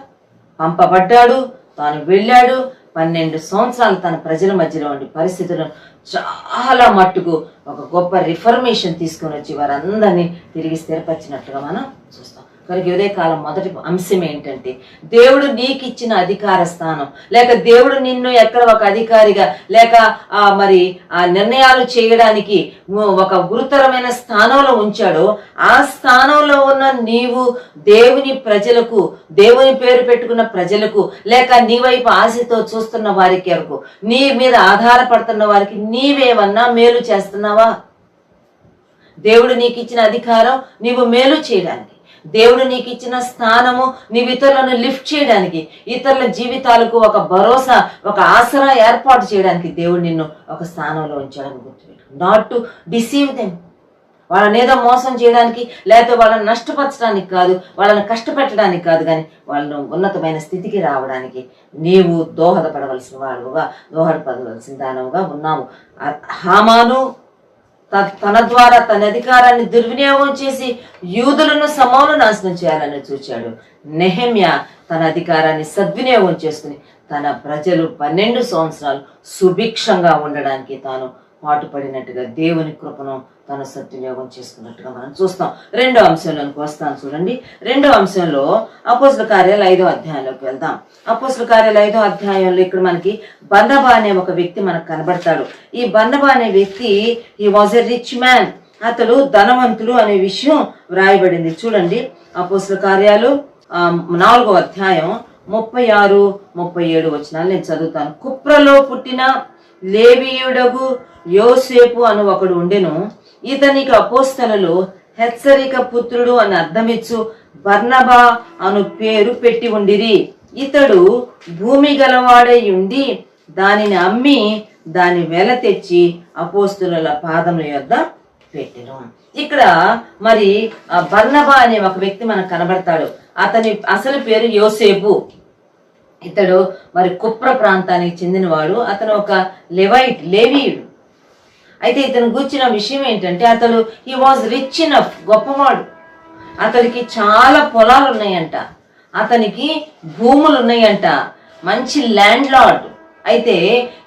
[SPEAKER 3] పంపబడ్డాడు, తాను వెళ్ళాడు. 12 సంవత్సరాలు తన ప్రజల మధ్యలో ఉండి పరిస్థితులను చాలా మట్టుకు ఒక గొప్ప రిఫర్మేషన్ తీసుకొని వచ్చి వారందరినీ తిరిగి స్థిరపరిచినట్లుగా మనం చూస్తాం. కనుక ఉదయకాలం మొదటి అంశం ఏంటంటే, దేవుడు నీకు ఇచ్చిన అధికార స్థానం, లేక దేవుడు నిన్ను ఎక్కడ ఒక అధికారిగా లేక మరి ఆ నిర్ణయాలు చేయడానికి ఒక గురుతరమైన స్థానంలో ఉంచాడో, ఆ స్థానంలో ఉన్న నీవు దేవుని ప్రజలకు, దేవుని పేరు పెట్టుకున్న ప్రజలకు, లేక నీ వైపు ఆశతో చూస్తున్న వారికి వరకు, నీ మీద ఆధారపడుతున్న వారికి నీవేమన్నా మేలు చేస్తున్నావా? దేవుడు నీకు ఇచ్చిన అధికారం నీవు మేలు చేయడానికి, దేవుడు నీకు ఇచ్చిన స్థానము నీవు ఇతరులను లిఫ్ట్ చేయడానికి, ఇతరుల జీవితాలకు ఒక భరోసా, ఒక ఆసరా ఏర్పాటు చేయడానికి దేవుడు నిన్ను ఒక స్థానంలో ఉంచాడని గుర్తుపెట్టు. నాట్ టు డిసీవ్ దెమ్, వాళ్ళని ఏదో మోసం చేయడానికి, లేకపోతే వాళ్ళని నష్టపరచడానికి కాదు, వాళ్ళని కష్టపెట్టడానికి కాదు, కానీ వాళ్ళను ఉన్నతమైన స్థితికి రావడానికి నీవు దోహదపడవలసిన వాడుగా, దోహదపడవలసిన దానవుగా ఉన్నావు. హామాను తన ద్వారా తన అధికారాన్ని దుర్వినియోగం చేసి యూదులను సమూలు నాశనం చేయాలని చూచాడు. నెహెమ్యా తన అధికారాన్ని సద్వినియోగం చేసుకుని తన ప్రజలు 12 సంవత్సరాలు సుభిక్షంగా ఉండడానికి తాను పాటుపడినట్టుగా దేవుని కృపను తను సద్వినియోగం చేసుకున్నట్టుగా మనం చూస్తాం. 2వ అంశంలోకి వస్తాను చూడండి. 2వ అంశంలో అపోస్తలుల కార్యాలు 5వ అధ్యాయంలోకి వెళ్దాం. అపోస్తలుల కార్యాలు 5వ అధ్యాయంలో ఇక్కడ మనకి బర్నబా అనే ఒక వ్యక్తి మనకు కనబడతాడు. ఈ బర్నబా అనే వ్యక్తి he was a rich man, అతడు ధనవంతుడు అనే విషయం వ్రాయబడింది. చూడండి, అపోస్తలుల కార్యాలు 4వ అధ్యాయం 36, 37 వచనాలు నేను చదువుతాను. కుప్రలో పుట్టిన లేవీయుడగు యోసేపు అను ఒకడు ఉండెను. ఇతనికి అపోస్తలులు హెచ్చరిక పుత్రుడు అని అర్థమిచ్చు బర్నబా అను పేరు పెట్టి ఉండిరి. ఇతడు భూమి గలవాడై ఉండి దానిని అమ్మి దాని వెల తెచ్చి అపోస్తలుల పాదముల యొద్ద పెట్టెను. ఇక్కడ మరి బర్నబా అనే ఒక వ్యక్తి మనకు కనబడతాడు. అతని అసలు పేరు యోసేపు. ఇతడు మరి కుప్ర ప్రాంతానికి చెందినవాడు. అతను ఒక లేవీయుడు. అయితే ఇతను గూర్చిన విషయం ఏంటంటే, అతడు హీ వాజ్ రిచ్ ఇనఫ్, గొప్పవాడు. అతడికి చాలా పొలాలు ఉన్నాయంట, అతనికి భూములు ఉన్నాయంట, మంచి ల్యాండ్ లార్డ్. అయితే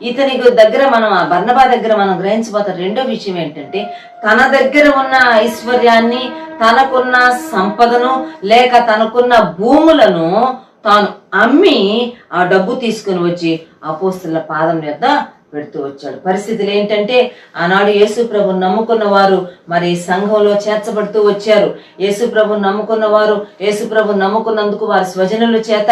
[SPEAKER 3] ఇతని దగ్గర మనం బర్నబా దగ్గర మనం గ్రహించబోతున్న రెండో విషయం ఏంటంటే, తన దగ్గర ఉన్న ఐశ్వర్యాన్ని, తనకున్న సంపదను, లేక తనకున్న భూములను తాను అమ్మి ఆ డబ్బు తీసుకుని వచ్చి అపోస్తలుల పాదం యొద్ద పెడుతూ వచ్చాడు. పరిస్థితులు ఏంటంటే, ఆనాడు యేసు ప్రభుని నమ్ముకున్న వారు మరి సంఘంలో చేర్చబడుతూ వచ్చారు. యేసు ప్రభుని నమ్ముకున్న వారు యేసు ప్రభుని నమ్ముకున్నందుకు వారి స్వజనుల చేత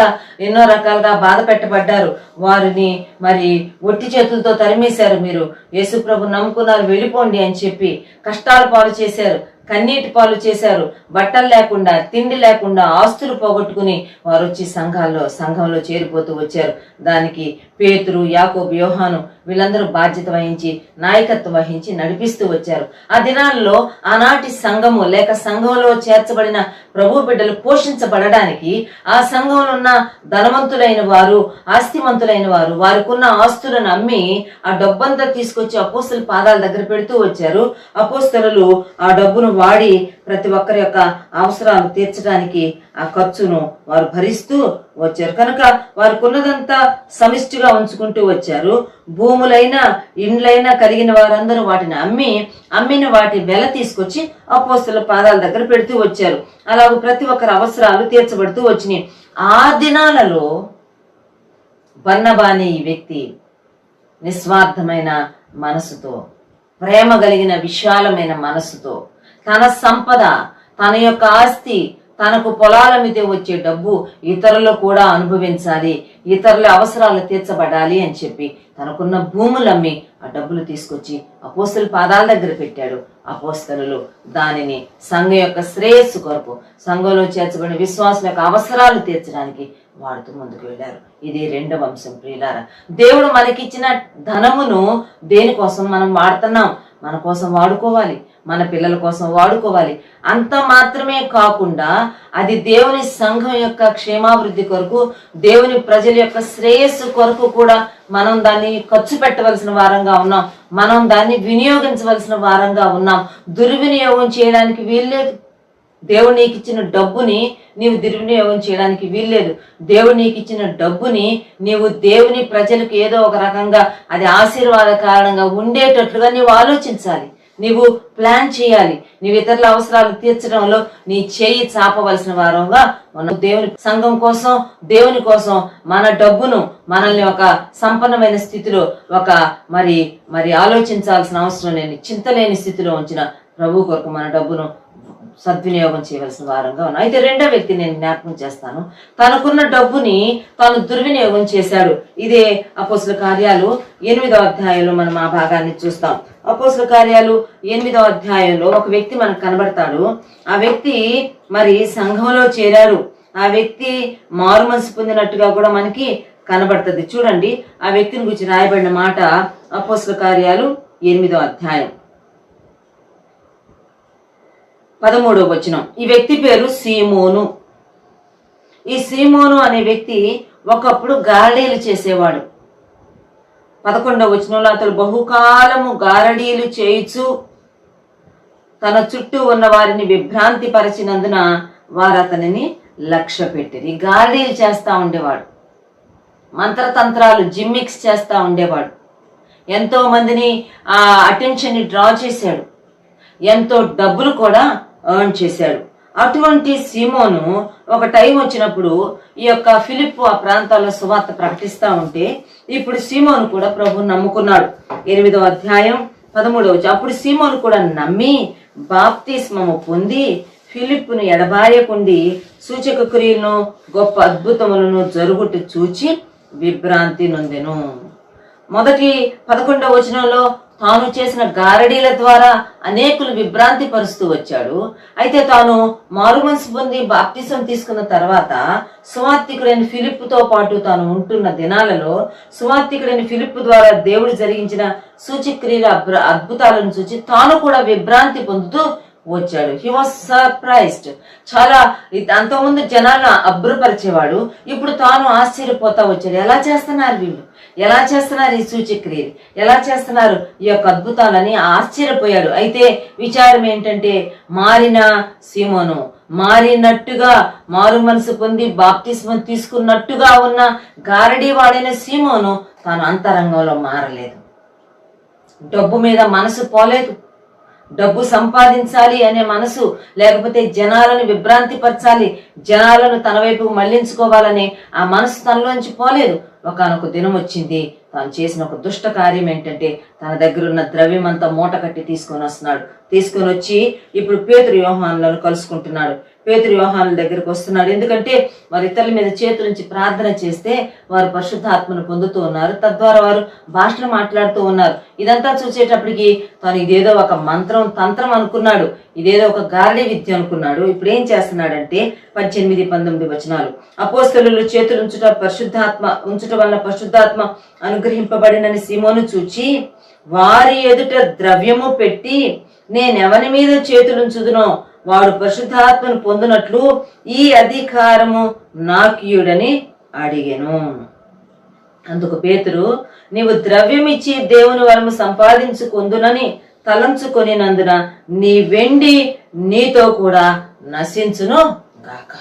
[SPEAKER 3] ఎన్నో రకాలుగా బాధ పెట్టబడ్డారు. వారిని మరి ఒట్టి చేతులతో తరిమేశారు. మీరు యేసు ప్రభుని నమ్ముకున్నారు, వెళ్ళిపోండి అని చెప్పి కష్టాల పాలు చేశారు, కన్నీటి పాలు చేశారు. బట్టలు లేకుండా, తిండి లేకుండా, ఆస్తులు పోగొట్టుకుని వారు వచ్చి సంఘంలో చేరిపోతూ వచ్చారు. దానికి పేతురు, యాకోబు, యోహాను వీళ్ళందరూ బాధ్యత వహించి నాయకత్వం వహించి నడిపిస్తూ వచ్చారు. ఆ దినాల్లో ఆనాటి సంఘము లేక సంఘంలో చేర్చబడిన ప్రభు బిడ్డలు పోషించబడడానికి ఆ సంఘంలో ఉన్న ధనవంతులైన వారు, ఆస్తిమంతులైన వారు వారికున్న ఆస్తులను అమ్మి ఆ డబ్బంతా తీసుకొచ్చి అపోస్తల పాదాల దగ్గర పెడుతూ వచ్చారు. అపోస్తలు ఆ డబ్బును వాడి ప్రతి ఒక్కరి యొక్క అవసరాలు తీర్చడానికి ఆ ఖర్చును వారు భరిస్తూ వచ్చారు. కనుక వారికి ఉన్నదంతా సమిష్టిగా ఉంచుకుంటూ వచ్చారు. భూములైనా ఇండ్లైనా కలిగిన వారందరూ వాటిని అమ్మిన వాటి వెల తీసుకొచ్చి అపోస్తల పాదాల దగ్గర పెడుతూ వచ్చారు. అలాగే ప్రతి ఒక్కరి అవసరాలు తీర్చబడుతూ వచ్చినాయి. ఆ దినాలలో బర్నబా అనే ఈ వ్యక్తి నిస్వార్థమైన మనసుతో, ప్రేమ కలిగిన విశాలమైన మనసుతో, తన సంపద, తన యొక్క ఆస్తి, తనకు పొలాల మీద వచ్చే డబ్బు ఇతరులు కూడా అనుభవించాలి, ఇతరుల అవసరాలు తీర్చబడాలి అని చెప్పి తనకున్న భూములమ్మి ఆ డబ్బులు తీసుకొచ్చి అపోస్తల పాదాల దగ్గర పెట్టాడు. అపోస్తలు దానిని సంఘం యొక్క శ్రేయస్సు కొరకు, సంఘంలో చేర్చబడిన విశ్వాసుల యొక్క అవసరాలు తీర్చడానికి వాడుతూ ముందుకు వెళ్ళారు. ఇది రెండవ అంశం. ప్రియులారా, దేవుడు మనకిచ్చిన ధనమును దేనికోసం మనం వాడుతున్నాం? మన కోసం వాడుకోవాలి, మన పిల్లల కోసం వాడుకోవాలి. అంత మాత్రమే కాకుండా అది దేవుని సంఘం యొక్క క్షేమాభివృద్ధి కొరకు, దేవుని ప్రజల యొక్క శ్రేయస్సు కొరకు కూడా మనం దాన్ని ఖర్చు పెట్టవలసిన వారంగా ఉన్నాం. మనం దాన్ని వినియోగించవలసిన వారంగా ఉన్నాం. దుర్వినియోగం చేయడానికి వీల్లేదు. దేవుడు నీకు ఇచ్చిన డబ్బుని నీవు దుర్వినియోగం చేయడానికి వీల్లేదు. దేవుడు నీకు ఇచ్చిన డబ్బుని నీవు దేవుని ప్రజలకు ఏదో ఒక రకంగా అది ఆశీర్వాద కారణంగా ఉండేటట్లుగా నీవు ఆలోచించాలి, నీవు ప్లాన్ చేయాలి. నీవు ఇతరుల అవసరాలు తీర్చడంలో నీ చేయి చాపవలసిన వారంగా మనం దేవుని సంఘం కోసం, దేవుని కోసం మన డబ్బును మనల్ని ఒక సంపన్నమైన స్థితిలో ఒక మరి ఆలోచించాల్సిన అవసరం లేని, చింతలేని స్థితిలో ఉంచిన ప్రభు కొరకు మన డబ్బును సద్వినియోగం చేయవలసిన వారంగా ఉన్నాం. అయితే రెండో వ్యక్తి నేను జ్ఞాపకం చేస్తాను. తనకున్న డబ్బుని తాను దుర్వినియోగం చేశాడు. ఇదే అపోస్తల కార్యాలు 8వ అధ్యాయంలో మనం ఆ భాగాన్ని చూస్తాం. అపోస్తల కార్యాలు 8వ అధ్యాయంలో ఒక వ్యక్తి మనకు కనబడతాడు. ఆ వ్యక్తి మరి సంఘంలో చేరాడు. ఆ వ్యక్తి మారు మనసు పొందినట్టుగా కూడా మనకి కనబడుతుంది. చూడండి, ఆ వ్యక్తిని గురించి రాయబడిన మాట అపోస్తల కార్యాలు 8వ అధ్యాయం 13వ వచనం. ఈ వ్యక్తి పేరు సీమోను. ఈ సీమోను అనే వ్యక్తి ఒకప్పుడు గారడీలు చేసేవాడు. 11వ వచనంలో అతడు బహుకాలము గారడీలు చేయుచు తన చుట్టూ ఉన్న వారిని విభ్రాంతి పరిచినందున వారు అతనిని లక్ష్య పెట్టిరి. గారడీలు చేస్తా ఉండేవాడు, మంత్రతంత్రాలు జిమ్మిక్స్ చేస్తా ఉండేవాడు, ఎంతో మందిని ఆ అటెన్షన్ ని డ్రా చేశాడు, ఎంతో డబ్బులు కూడా ఎర్న్ చేశాడు. అటువంటి సీమోను ఒక టైం వచ్చినప్పుడు ఈ యొక్క ఫిలిప్పు ఆ ప్రాంతాల్లో సువార్త ప్రకటిస్తా ఉంటే ఇప్పుడు సీమోను కూడా ప్రభువుని నమ్ముకున్నాడు. 8వ అధ్యాయం 13వ వచనం. అప్పుడు సీమోను కూడా నమ్మి బాప్తిస్మము పొంది ఫిలిప్పును ఎడబాయకుండి సూచక క్రియలను గొప్ప అద్భుతములను జరుగుట చూచి విభ్రాంతి నొందెను. మొదటి 11వ వచనంలో తాను చేసిన గారడీల ద్వారా అనేకులు విభ్రాంతి పరుస్తూ వచ్చాడు. అయితే తాను మారుమనసు పొంది బాప్తిసం తీసుకున్న తర్వాత సువార్తికుడైన ఫిలిప్పుతో పాటు తాను ఉంటున్న దినాలలో సువార్తికుడైన ఫిలిప్పు ద్వారా దేవుడు జరిగించిన సూచక్రియల అద్భుతాలను చూసి తాను కూడా విభ్రాంతి పొందుతూ వచ్చాడు. He was surprised. చాలా అంతకుముందు జనాలను అబ్బురపరిచేవాడు, ఇప్పుడు తాను ఆశ్చర్యపోతా వచ్చాడు. ఎలా చేస్తున్నారు వీళ్ళు, ఎలా చేస్తున్నారు ఈ సూచక్రియలు, ఎలా చేస్తున్నారు ఈ యొక్క అద్భుతాలని ఆశ్చర్యపోయాడు. అయితే విచారం ఏంటంటే మారిన సీమోను, మారినట్టుగా మారు మనసు పొంది బాప్తిస్మం తీసుకున్నట్టుగా ఉన్న గారడీ వాడైన సీమోను తాను అంతరంగంలో మారలేదు. డబ్బు మీద మనసు పోలేదు, డబ్బు సంపాదించాలి అనే మనసు, లేకపోతే జనాలను విభ్రాంతి పరచాలి, జనాలను తన వైపు మళ్లించుకోవాలనే ఆ మనసు తనలోంచి పోలేదు. ఒకనొక దినం వచ్చింది, తాను చేసిన ఒక దుష్ట కార్యం ఏంటంటే తన దగ్గర ఉన్న ద్రవ్యం అంతా మూట కట్టి తీసుకొని వస్తున్నాడు. తీసుకొని వచ్చి ఇప్పుడు పేతురు యోహానులను కలుసుకుంటున్నాడు. పేతురు యోహానుల దగ్గరికి వస్తున్నాడు. ఎందుకంటే వారు ఇతరుల మీద చేతులుంచి ప్రార్థన చేస్తే వారు పరిశుద్ధాత్మను పొందుతూ ఉన్నారు, తద్వారా వారు భాషలు మాట్లాడుతూ ఉన్నారు. ఇదంతా చూసేటప్పటికి తాను ఇదేదో ఒక మంత్రం తంత్రం అనుకున్నాడు, ఇదేదో ఒక గారడీ విద్య అనుకున్నాడు. ఇప్పుడు ఏం చేస్తున్నాడంటే 18-19 వచనాలు. అపోస్తలులు చేతులు ఉంచుట వల్ల పరిశుద్ధాత్మ అనుగ్రహింపబడినని సీమోను చూచి వారి ఎదుట ద్రవ్యము పెట్టి, నేనెవని మీద చేతులుంచుదునో వాడు పరిశుద్ధాత్మను పొందునట్లు ఈ అధికారము నాకీయుడని అడిగెను. అందుకు పేతురు, నీవు ద్రవ్యమిచ్చి దేవుని వరము సంపాదించుకొందునని తలంచుకొనినందున నీ వెండి నీతో కూడా నశించును గాక.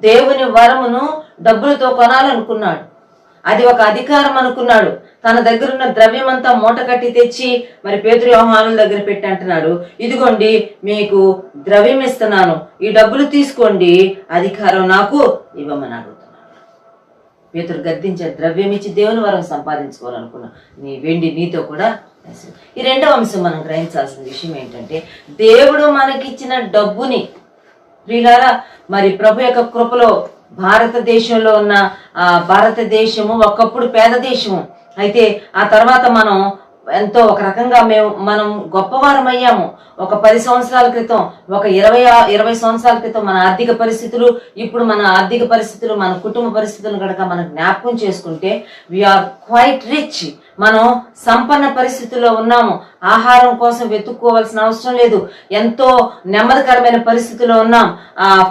[SPEAKER 3] దేవుని వరమును డబ్బులతో కొనాలనుకున్నాడు, అది ఒక అధికారం అనుకున్నాడు. తన దగ్గర ఉన్న ద్రవ్యం అంతా మూట కట్టి తెచ్చి మరి పేతురు యోహానుల దగ్గర పెట్టి అంటున్నాడు, ఇదిగోండి మీకు ద్రవ్యం ఇస్తున్నాను, ఈ డబ్బులు తీసుకోండి, అధికారం నాకు ఇవ్వమని అడుగుతున్నాడు. పేతురు గద్దించే, ద్రవ్యం ఇచ్చి దేవుని వరం సంపాదించుకోవాలనుకున్నా, నీ వెండి నీతో కూడా. ఈ రెండవ అంశం మనం గ్రహించాల్సిన విషయం ఏంటంటే, దేవుడు మనకిచ్చిన డబ్బుని ప్రియులారా మరి ప్రభు యొక్క కృపలో భారతదేశంలో ఉన్న భారతదేశము ఒకప్పుడు పేద దేశము అయితే ఆ తర్వాత మనం ఎంతో ఒక రకంగా మనం గొప్పవారం అయ్యాము. ఒక 10 సంవత్సరాల క్రితం, ఒక 20 సంవత్సరాల క్రితం మన ఆర్థిక పరిస్థితులు, ఇప్పుడు మన ఆర్థిక పరిస్థితులు, మన కుటుంబ పరిస్థితులను కనుక మనం జ్ఞాపకం చేసుకుంటే వీఆర్ క్వైట్ రిచ్. మనం సంపన్న పరిస్థితుల్లో ఉన్నాము. ఆహారం కోసం వెతుక్కోవాల్సిన అవసరం లేదు. ఎంతో నెమ్మదికరమైన పరిస్థితిలో ఉన్నాం.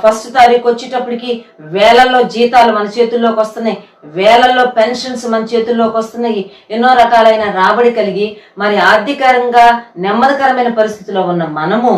[SPEAKER 3] 1వ తారీఖు వచ్చేటప్పటికి వేలల్లో జీతాలు మన చేతుల్లోకి వస్తున్నాయి, వేలల్లో పెన్షన్స్ మన చేతుల్లోకి వస్తున్నాయి. ఎన్నో రకాలైన రాబడి కలిగి మరి ఆర్థికంగా నెమ్మదికరమైన పరిస్థితిలో ఉన్న మనము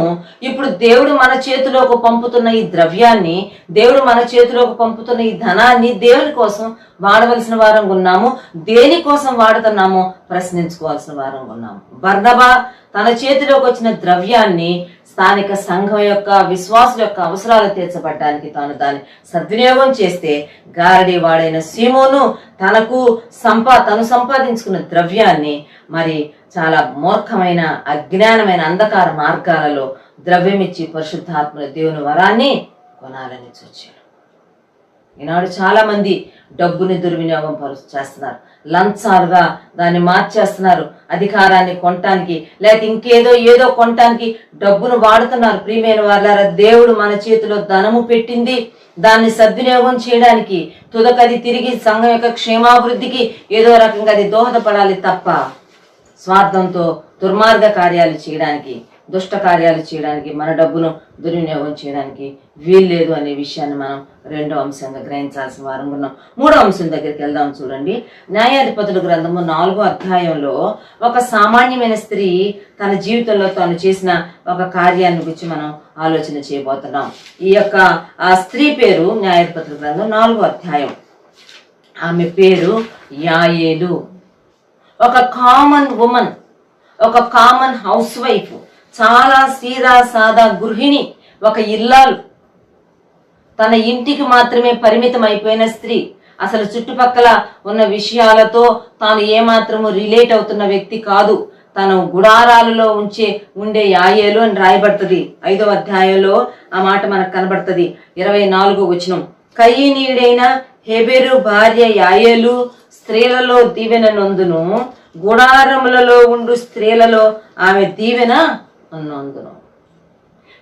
[SPEAKER 3] ఇప్పుడు దేవుడు మన చేతిలోకి పంపుతున్న ఈ ద్రవ్యాన్ని, దేవుడు మన చేతిలోకి పంపుతున్న ఈ ధనాన్ని దేవుని కోసం వాడవలసిన వారంగా ఉన్నాము. దేనికోసం వాడుతున్నామో ప్రశ్నించుకోవాల్సిన వారంగా ఉన్నాము. బర్నబా తన చేతిలోకి వచ్చిన ద్రవ్యాన్ని స్థానిక సంఘం యొక్క విశ్వాసుల యొక్క అవసరాలు తీర్చబడ్డానికి తాను దాన్ని సద్వినియోగం చేస్తే, గారడీ వాడైన సీమోను తను సంపాదించుకున్న ద్రవ్యాన్ని మరి చాలా మూర్ఖమైన అజ్ఞానమైన అంధకార మార్గాలలో ద్రవ్యమిచ్చి పరిశుద్ధాత్మ దేవుని వరాన్ని కొనాలని చూచాడు. ఈనాడు చాలా మంది డబ్బుని దుర్వినియోగం చేస్తున్నారు, లంచాలుగా దాన్ని మార్చేస్తున్నారు, అధికారాన్ని కొనటానికి లేకపోతే ఏదో కొనటానికి డబ్బును వాడుతున్నారు. ప్రియమైన వారులారా, దేవుడు మన చేతిలో ధనము పెట్టింది దాన్ని సద్వినియోగం చేయడానికి, తుదకది తిరిగి సంఘం యొక్క క్షేమాభివృద్ధికి ఏదో రకంగా అది దోహదపడాలి తప్ప స్వార్థంతో దుర్మార్గ కార్యాలు చేయడానికి, దుష్ట కార్యాలు చేయడానికి, మన డబ్బును దుర్వినియోగం చేయడానికి వీల్లేదు అనే విషయాన్ని మనం రెండో అంశంగా గ్రహించాల్సిన వారం ఉన్నాం. మూడో అంశం దగ్గరికి వెళ్దాం. చూడండి, న్యాయాధిపతుల గ్రంథము 4వ అధ్యాయంలో ఒక సామాన్యమైన స్త్రీ తన జీవితంలో తాను చేసిన ఒక కార్యాన్ని గురించి మనం ఆలోచన చేయబోతున్నాం. ఈ యొక్క ఆ స్త్రీ పేరు న్యాయాధిపతుల గ్రంథం 4వ అధ్యాయం, ఆమె పేరు యాయేలు. ఒక కామన్ ఉమన్, ఒక కామన్ హౌస్ వైఫ్, చాలా సీదా సాదా గృహిణి, ఒక ఇల్లాలు, తన ఇంటికి మాత్రమే పరిమితం అయిపోయిన స్త్రీ, అసలు చుట్టుపక్కల ఉన్న విషయాలతో తాను ఏమాత్రము రిలేట్ అవుతున్న వ్యక్తి కాదు. తను గుడారాలలో ఉండే యాయేలు అని రాయబడుతుంది. 5వ అధ్యాయంలో ఆ మాట మనకు కనబడుతుంది. 24వ వచనం, కయీనీయుడైన హెబెరు భార్య యాయేలు స్త్రీలలో దీవెన నొందును, గుడారములలో ఉండు స్త్రీలలో ఆమె దీవెన నొందును.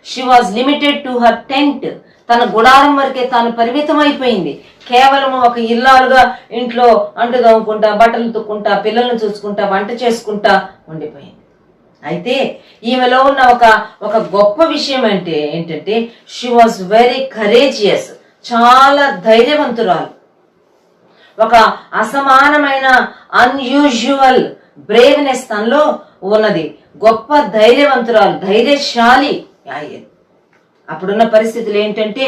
[SPEAKER 3] She was limited to her tent. తన గుడారం వరకే తాను పరిమితం అయిపోయింది. కేవలం ఒక ఇల్లాలుగా ఇంట్లో అంటు తవ్వుకుంటా, బట్టలు తుక్కుంటా, పిల్లలను చూసుకుంటా, వంట చేసుకుంటా ఉండిపోయింది. అయితే ఈమెలో ఉన్న ఒక గొప్ప విషయం ఏంటంటే షీ వాజ్ వెరీ కరేజియస్, చాలా ధైర్యవంతురాలు, ఒక అసమానమైన అన్యూజువల్ బ్రేవ్నెస్ తనలో ఉన్నది. గొప్ప ధైర్యవంతురాలు, ధైర్యశాలి యాయేలు. అప్పుడున్న పరిస్థితులు ఏంటంటే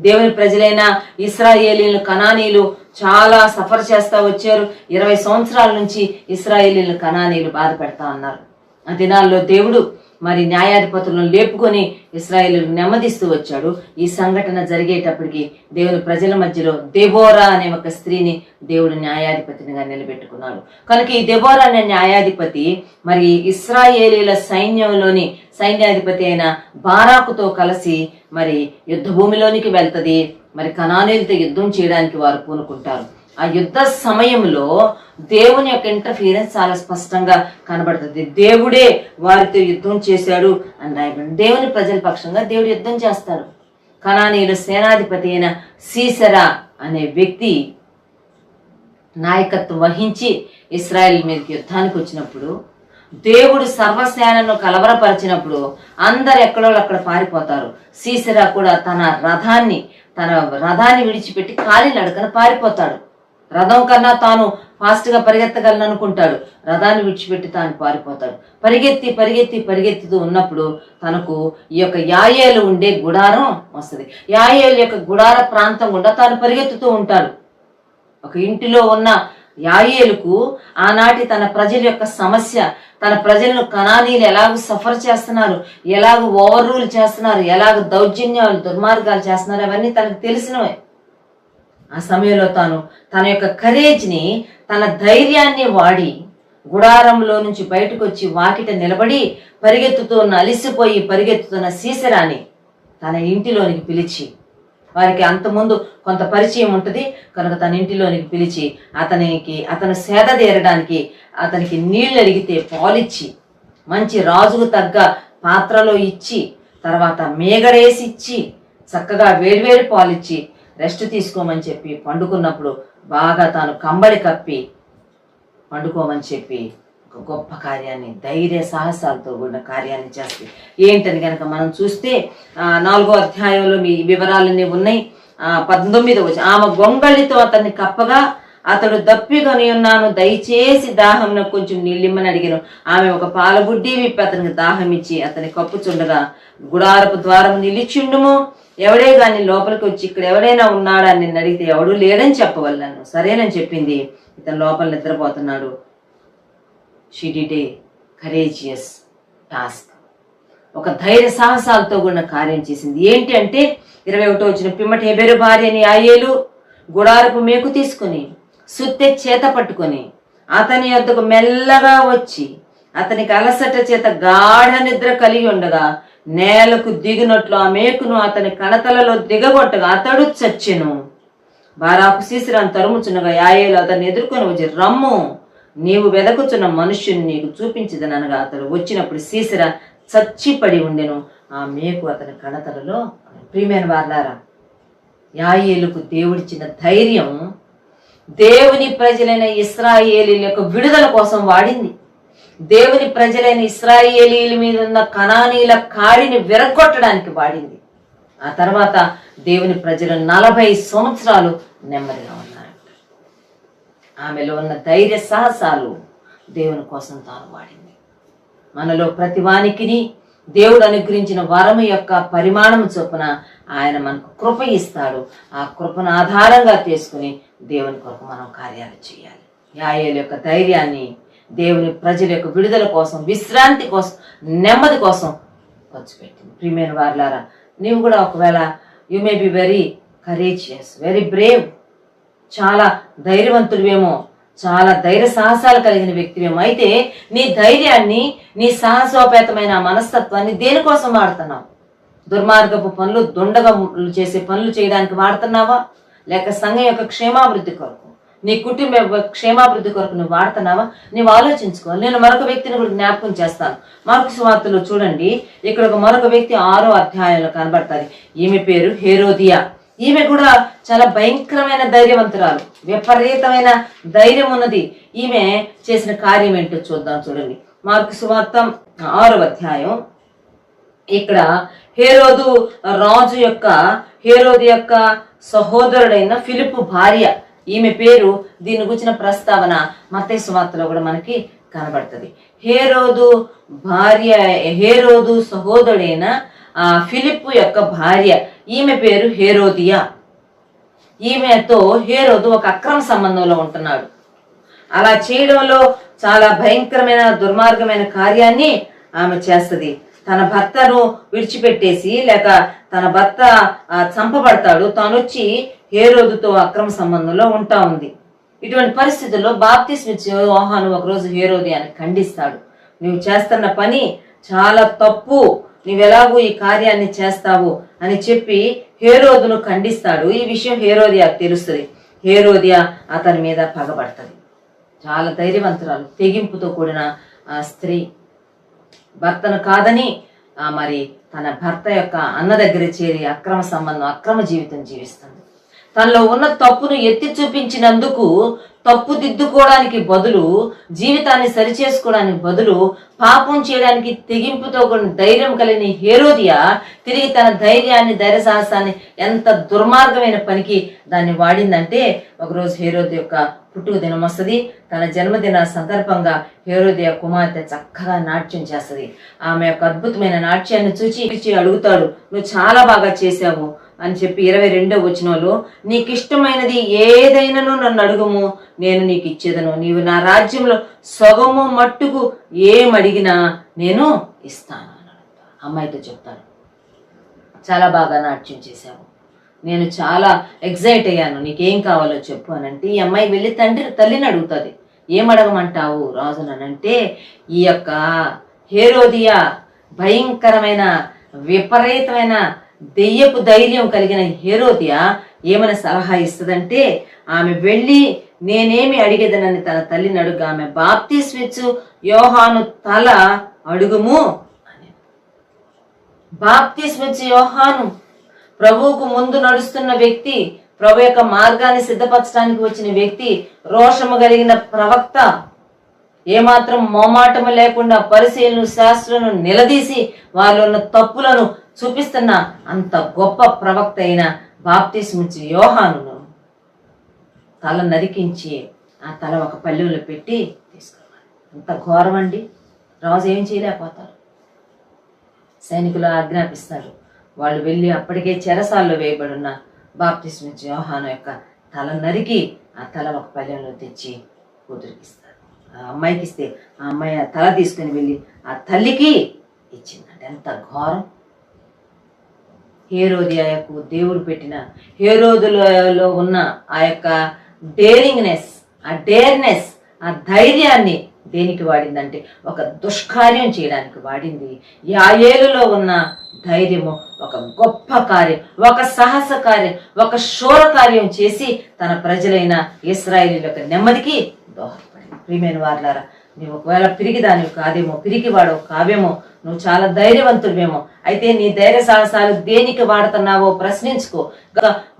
[SPEAKER 3] దేవుని ప్రజలైన ఇశ్రాయేలీలు, కనానీలు చాలా సఫర్ చేస్తా వచ్చారు. 20 సంవత్సరాల నుంచి ఇశ్రాయేలీలు, కనానీలు బాధ పెడతా ఉన్నారు. ఆ దినాల్లో దేవుడు మరి న్యాయాధిపతులను లేపుకొని ఇశ్రాయేలును నెమ్మదిస్తూ వచ్చాడు. ఈ సంఘటన జరిగేటప్పటికి దేవుని ప్రజల మధ్యలో దెబోరా అనే ఒక స్త్రీని దేవుడు న్యాయాధిపతినిగా నిలబెట్టుకున్నాడు. కనుక ఈ దెబోరా అనే న్యాయాధిపతి మరి ఇశ్రాయేలీల సైన్యంలోని సైన్యాధిపతి అయిన బారాకుతో కలిసి మరి యుద్ధ భూమిలోనికి వెళ్తది. మరి కనానీయులతో యుద్ధం చేయడానికి వారు పూనుకుంటారు. ఆ యుద్ధ సమయంలో దేవుని యొక్క ఇంటర్ఫీరెన్స్ చాలా స్పష్టంగా కనబడుతుంది. దేవుడే వారితో యుద్ధం చేశాడు అని రాయబడింది. దేవుని ప్రజల పక్షంగా దేవుడు యుద్ధం చేస్తాడు. కనానీయుల సేనాధిపతి అయిన సీసెరా అనే వ్యక్తి నాయకత్వం వహించి ఇశ్రాయేల్ మీదకి యుద్ధానికి వచ్చినప్పుడు, దేవుడు సర్వసేనను కలవరపరిచినప్పుడు అందరు ఎక్కడో అక్కడ పారిపోతారు. సీసెరా కూడా తన రథాన్ని విడిచిపెట్టి కాలినడకన పారిపోతాడు. రథం కన్నా తాను ఫాస్ట్ గా పరిగెత్తగలను అనుకుంటాడు. రథాన్ని విడిచిపెట్టి తాను పారిపోతాడు. పరిగెత్తుతూ ఉన్నప్పుడు తనకు ఈ యొక్క యాయేలు ఉండే గుడారం వస్తుంది. యాయేలు యొక్క గుడార ప్రాంతం గుండా తాను పరిగెత్తుతూ ఉంటాడు. ఒక ఇంటిలో ఉన్న యాయేలుకు ఆనాటి తన ప్రజల యొక్క సమస్య, తన ప్రజలను కనానీలు ఎలాగూ సఫర్ చేస్తున్నారు, ఎలాగూ ఓవర్ రూల్ చేస్తున్నారు, ఎలాగ దౌర్జన్యాలు దుర్మార్గాలు చేస్తున్నారు, అవన్నీ తనకు తెలిసినవే. ఆ సమయంలో తాను తన యొక్క కరేజ్ని, తన ధైర్యాన్ని వాడి గుడారంలో నుంచి బయటకు వచ్చి వాకిట నిలబడి అలిసిపోయి పరిగెత్తుతున్న సీసెరాని తన ఇంటిలోనికి పిలిచి, వారికి అంతకుముందు కొంత పరిచయం ఉంటుంది కనుక తన ఇంటిలోనికి పిలిచి అతను సేద తీరడానికి అతనికి నీళ్లు అడిగితే పాలిచ్చి, మంచి రాజుకు తగ్గ పాత్రలో ఇచ్చి, తర్వాత మేగడేసి ఇచ్చి, చక్కగా వేడివేడి పాలిచ్చి రెస్ట్ తీసుకోమని చెప్పి పండుకున్నప్పుడు బాగా తాను కంబళి కప్పి పండుకోమని చెప్పి ఒక గొప్ప కార్యాన్ని, ధైర్య సాహసాలతో కూడిన కార్యాన్ని చేస్తుంది. ఏంటని కనుక మనం చూస్తే 4వ అధ్యాయంలో మీ వివరాలన్నీ ఉన్నాయి. 19వ వచనం, ఆమె గొంగళితో అతన్ని కప్పగా అతడు దప్పికొని ఉన్నాను, దయచేసి దాహంలో కొంచెం నీళ్ళిమ్మని అడిగాను. ఆమె ఒక పాలబుడ్డి విప్పి అతనికి దాహం ఇచ్చి అతని కప్పుచుండగా, గుడారపు ద్వారం నిలిచిండుము, ఎవడే గాని లోపలికి వచ్చి ఇక్కడ ఎవడైనా ఉన్నాడా అని నిన్ను అడిగితే ఎవడూ లేడని చెప్పవలను. సరేనని చెప్పింది. ఇతను లోపల నిద్రపోతున్నాడు. She did a courageous task. ఒక ధైర్య సాహసాలతో కూడిన కార్యం చేసింది. ఏంటి అంటే 21వ వచనం, పిమ్మటి హెబెరు భార్య అని యాయేలు గుడారపు మేకు తీసుకుని సుత్తె చేత పట్టుకొని అతని యొద్దకు మెల్లగా వచ్చి అతనికి అలసట చేత గాఢ నిద్ర కలిగి ఉండగా నేలకు దిగినట్లు ఆ మేకును అతని కణతలలో దిగగొట్టగా అతడు చచ్చెను. బారాకు సీసెరాను తరుముచున్నగా యాయేలు అతన్ని ఎదుర్కొని వచ్చి, రమ్ము, నీవు వెదకుచున్న మనుష్యుని నీకు చూపించదనగా అతడు వచ్చినప్పుడు సీసెరా చచ్చిపడి ఉండెను. ఆ మేకు అతని కణతలలో. ప్రియమైన వారలారా, యాయేలుకు దేవుడిచ్చిన ధైర్యం దేవుని ప్రజలైన ఇశ్రాయేలీల యొక్క విడుదల కోసం వాడింది. దేవుని ప్రజలైన ఇశ్రాయేలీల మీద ఉన్న కనానీల కాడిని విరగొట్టడానికి వాడింది. ఆ తర్వాత దేవుని ప్రజలు 40 సంవత్సరాలు నెమ్మదిగా ఉన్నారు. ఆమెలో ఉన్న ధైర్య సాహసాలు దేవుని కోసం తాను వాడింది. మనలో ప్రతివానికిని దేవుడు అనుగ్రహించిన వరము యొక్క పరిమాణం చొప్పున ఆయన మనకు కృప ఇస్తాడు. ఆ కృపను ఆధారంగా తీసుకుని దేవుని కొరకు మనం కార్యాలు చేయాలి. యాయేలు యొక్క ధైర్యాన్ని దేవుని ప్రజల యొక్క విడుదల కోసం, విశ్రాంతి కోసం, నెమ్మది కోసం ఖర్చు పెట్టింది. ప్రియమైన వారలారా, నీవు కూడా ఒకవేళ you may be very courageous, very Brave, చాలా ధైర్యవంతుడివేమో, చాలా ధైర్య సాహసాలు కలిగిన వ్యక్తివేమో. అయితే నీ ధైర్యాన్ని, నీ సాహసోపేతమైన మనస్తత్వాన్ని దేనికోసం వాడుతున్నావు? దుర్మార్గపు పనులు, దుండగా చేసే పనులు చేయడానికి వాడుతున్నావా? లేక సంఘం యొక్క క్షేమాభివృద్ధి కొరకు, నీ కుటుంబ క్షేమాభివృద్ధి కొరకు నువ్వు వాడుతున్నావా? నీవు ఆలోచించుకో. నేను మరొక వ్యక్తిని కూడా జ్ఞాపకం చేస్తాను. మార్కు సువార్తలో చూడండి, ఇక్కడ మరొక వ్యక్తి 6వ అధ్యాయంలో కనబడతారు. ఈమె పేరు హేరోదియా. ఈమె కూడా చాలా భయంకరమైన ధైర్యవంతురాలు, విపరీతమైన ధైర్యం ఉన్నది. ఈమె చేసిన కార్యం ఏంటో చూద్దాం. చూడండి, మార్కు సువార్త 6వ అధ్యాయం. ఇక్కడ హేరోదు యొక్క సహోదరుడైన ఫిలిప్పు భార్య, ఈమె పేరు. దీని గురించిన ప్రస్తావన మత్తయి సువార్తలో కూడా మనకి కనబడుతుంది. హేరోదు సహోదరుడైన ఫిలిప్పు యొక్క భార్య, ఈమె పేరు హేరోదియా. ఈమెతో హేరోదు ఒక అక్రమ సంబంధంలో ఉంటున్నాడు. అలా చేయడంలో చాలా భయంకరమైన దుర్మార్గమైన కార్యాన్ని ఆమె చేస్తుంది. తన భర్తను విడిచిపెట్టేసి లేక తన భర్త చంపబడతాడు, తానొచ్చి హేరోదుతో అక్రమ సంబంధంలో ఉంటా ఉంది. ఇటువంటి పరిస్థితుల్లో బాప్తిస్మ ఇచ్చే యోహాను ఒకరోజు హేరోదియాన్ని ఖండిస్తాడు. నువ్వు చేస్తున్న పని చాలా తప్పు, నువ్వెలాగూ ఈ కార్యాన్ని చేస్తావు అని చెప్పి హేరోదును ఖండిస్తాడు. ఈ విషయం హేరోదియాకు తెలుస్తుంది. హేరోదియా అతని మీద పగబడుతుంది. చాలా ధైర్యవంతురాలు, తెగింపుతో కూడిన ఆ స్త్రీ భర్తను కాదని మరి తన భర్త యొక్క అన్న దగ్గర చేరి అక్రమ సంబంధం, అక్రమ జీవితం జీవిస్తుంది. తనలో ఉన్న తప్పును ఎత్తి చూపించినందుకు తప్పు దిద్దుకోవడానికి బదులు, జీవితాన్ని సరిచేసుకోవడానికి బదులు పాపం చేయడానికి తెగింపుతో కూడిన ధైర్యం కలిగిన హేరోదియా తిరిగి తన ధైర్యాన్ని, ధైర్య సాహసాన్ని ఎంత దుర్మార్గమైన పనికి దాన్ని వాడిందంటే, ఒకరోజు హేరోది యొక్క పుట్టుక దినం వస్తుంది. తన జన్మదిన సందర్భంగా హేరోదియా కుమార్తె చక్కగా నాట్యం చేస్తుంది. ఆమె యొక్క అద్భుతమైన నాట్యాన్ని చూచి అడుగుతాడు, నువ్వు చాలా బాగా చేశావు అని చెప్పి 22వ వచనంలో, నీకు ఇష్టమైనది ఏదైనాను నన్ను అడుగుము, నేను నీకు ఇచ్చేదను. నీవు నా రాజ్యంలో సగము మట్టుకు ఏమడిగినా నేను ఇస్తాను అని అమ్మాయితో చెప్తాను. చాలా బాగా నాట్యం చేశావు, నేను చాలా ఎగ్జైట్ అయ్యాను, నీకేం కావాలో చెప్పు అని అంటే, ఈ అమ్మాయి వెళ్ళి తల్లిని అడుగుతుంది. ఏమడగమంటావు రాజునంటే, ఈ యొక్క హేరోదియా భయంకరమైన విపరీతమైన దెయ్యపు ధైర్యం కలిగిన హేరోదియా ఏమైనా సలహా ఇస్తుందంటే, ఆమె వెళ్ళి నేనేమి అడిగేదనని తన తల్లిని అడుగు, ఆమె బాప్తిస్మ ఇచ్చు యోహాను తల అడుగుము అని. బాప్తిస్మ ఇచ్చు యోహాను ప్రభువుకు ముందు నడుస్తున్న వ్యక్తి, ప్రభు యొక్క మార్గాన్ని సిద్ధపరచడానికి వచ్చిన వ్యక్తి, రోషము కలిగిన ప్రవక్త, ఏమాత్రం మోమాటము లేకుండా పరిశీలన శాస్త్రులను నిలదీసి వారిలో ఉన్న తప్పులను చూపిస్తున్న అంత గొప్ప ప్రవక్త అయిన బాప్తిస్మ ఇచ్చే యోహానును తల నరికించి ఆ తల ఒక పల్లెలో పెట్టి తీసుకురావాలి. అంత ఘోరం అండి. రాజు ఏం చేయలేకపోతారు. సైనికులు ఆజ్ఞాపిస్తారు. వాళ్ళు వెళ్ళి అప్పటికే చెరసాల్లో వేయబడున్న బాప్తిస్మ ఇచ్చే యోహాను యొక్క తల నరికి ఆ తల ఒక పల్లెంలో తెచ్చి కూతురికి ఇస్తారు. ఆ అమ్మాయికి ఇస్తే ఆ అమ్మాయి ఆ తల తీసుకుని వెళ్ళి ఆ తల్లికి ఇచ్చిందంటే ఎంత ఘోరం. హేరోదియాకు దేవుడు పెట్టిన, హేరోదులో ఉన్న ఆ యొక్క డేరింగ్నెస్, ఆ డేర్నెస్, ఆ ధైర్యాన్ని దేనికి వాడిందంటే ఒక దుష్కార్యం చేయడానికి వాడింది. యాయేలులో ఉన్న ధైర్యము ఒక గొప్ప కార్యం, ఒక సాహస కార్యం, ఒక శూర కార్యం చేసి తన ప్రజలైన ఇశ్రాయేలీయుల యొక్క నెమ్మదికి దోహదపడింది. ప్రియమైన వారలారా, నువ్వు ఒకవేళ పిరిగిదానివి కాదేమో, పిరికివాడవు కావేమో, నువ్వు చాలా ధైర్యవంతుడివేమో, అయితే నీ ధైర్య సాహసాలు దేనికి వాడుతున్నావో ప్రశ్నించుకో.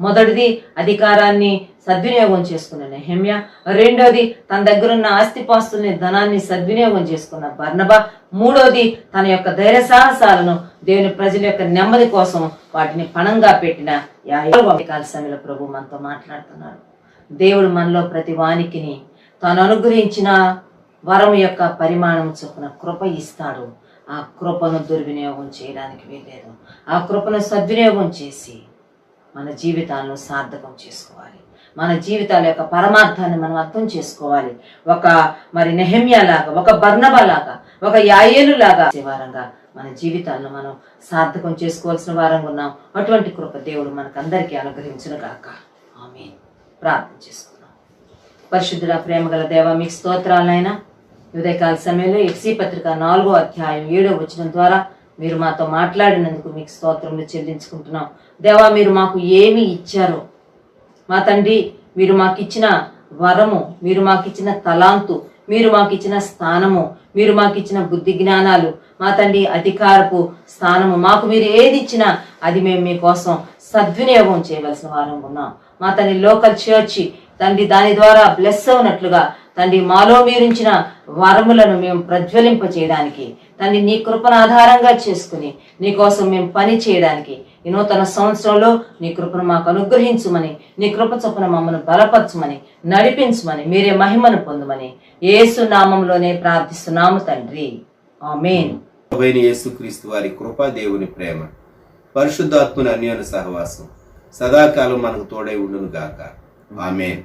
[SPEAKER 3] మొదటిది అధికారాన్ని సద్వినియోగం చేసుకున్న నెహెమ్యా, రెండోది తన దగ్గరున్న ఆస్తిపాస్తుల్ని, ధనాన్ని సద్వినియోగం చేసుకున్న బర్నబా, మూడోది తన యొక్క ధైర్య సాహసాలను దేవుని ప్రజల యొక్క నెమ్మది కోసం వాటిని పణంగా పెట్టిన కాల సమయంలో ప్రభు మనతో మాట్లాడుతున్నాడు. దేవుడు మనలో ప్రతి వానికిని తాను అనుగ్రహించిన వరం యొక్క పరిమాణం చొప్పున కృప ఇస్తాడు. ఆ కృపను దుర్వినియోగం చేయడానికి వీల్లేదు. ఆ కృపను సద్వినియోగం చేసి మన జీవితాలను సార్థకం చేసుకోవాలి. మన జీవితాల యొక్క పరమార్థాన్ని మనం అర్థం చేసుకోవాలి. ఒక మరి నెహెమ్యా లాగా, ఒక బర్నబా లాగా, ఒక యాయేలు లాగా వారంగా మన జీవితాలను మనం సార్థకం చేసుకోవాల్సిన వారంగా ఉన్నాం. అటువంటి కృప దేవుడు మనకందరికీ అనుగ్రహించును గాక. ఆమేన్. ప్రార్థన చేసుకుందాం. పరిశుద్ధుల ప్రేమగల దేవ, మీకు స్తోత్రాలైనా ఉదయకాల సమయంలో ఎఫ్సీ పత్రిక 4వ అధ్యాయం 7వ వచనం ద్వారా మీరు మాతో మాట్లాడినందుకు మీకు స్తోత్రములు చెల్లించుకుంటున్నాం. దేవా, మీరు మాకు ఏమి ఇచ్చారో మా తండ్రి, మీరు మాకు ఇచ్చిన వరము, మీరు మాకు ఇచ్చిన తలాంతు, మీరు మాకు ఇచ్చిన స్థానము, మీరు మాకు ఇచ్చిన బుద్ధి జ్ఞానాలు, మా తండ్రి అధికారపు స్థానము, మాకు మీరు ఏది ఇచ్చినా అది మేము మీకోసం సద్వినియోగం చేయవలసిన వారం ఉన్నాం. మా తండ్రి లోకల్ చర్చి తండ్రి దాని ద్వారా బ్లెస్ అవునట్లుగా తండ్రి మాలో మీరుంచిన వరములను మేము ప్రజ్వలింప చేయడానికి తండ్రి నీ కృపను ఆధారంగా చేసుకుని నీ కోసం మేము పని చేయడానికి ఈ నూతన సంవత్సరంలో నీ కృపను మాకు అనుగ్రహించుమని, నీ కృప చొప్పున మమ్మల్ని బలపరచుమని, నడిపించుమని, మీరే మహిమను పొందుమని యేసు నామంలోనే ప్రార్థిస్తున్నాము తండ్రి. ఆమేన్.
[SPEAKER 4] యేసుక్రీస్తు వారి కృప, దేవుని ప్రేమ, పరిశుద్ధాత్మని అన్యోన్య సహవాసం సదాకాలం మనకు తోడై ఉండును గాక. ఆమేన్.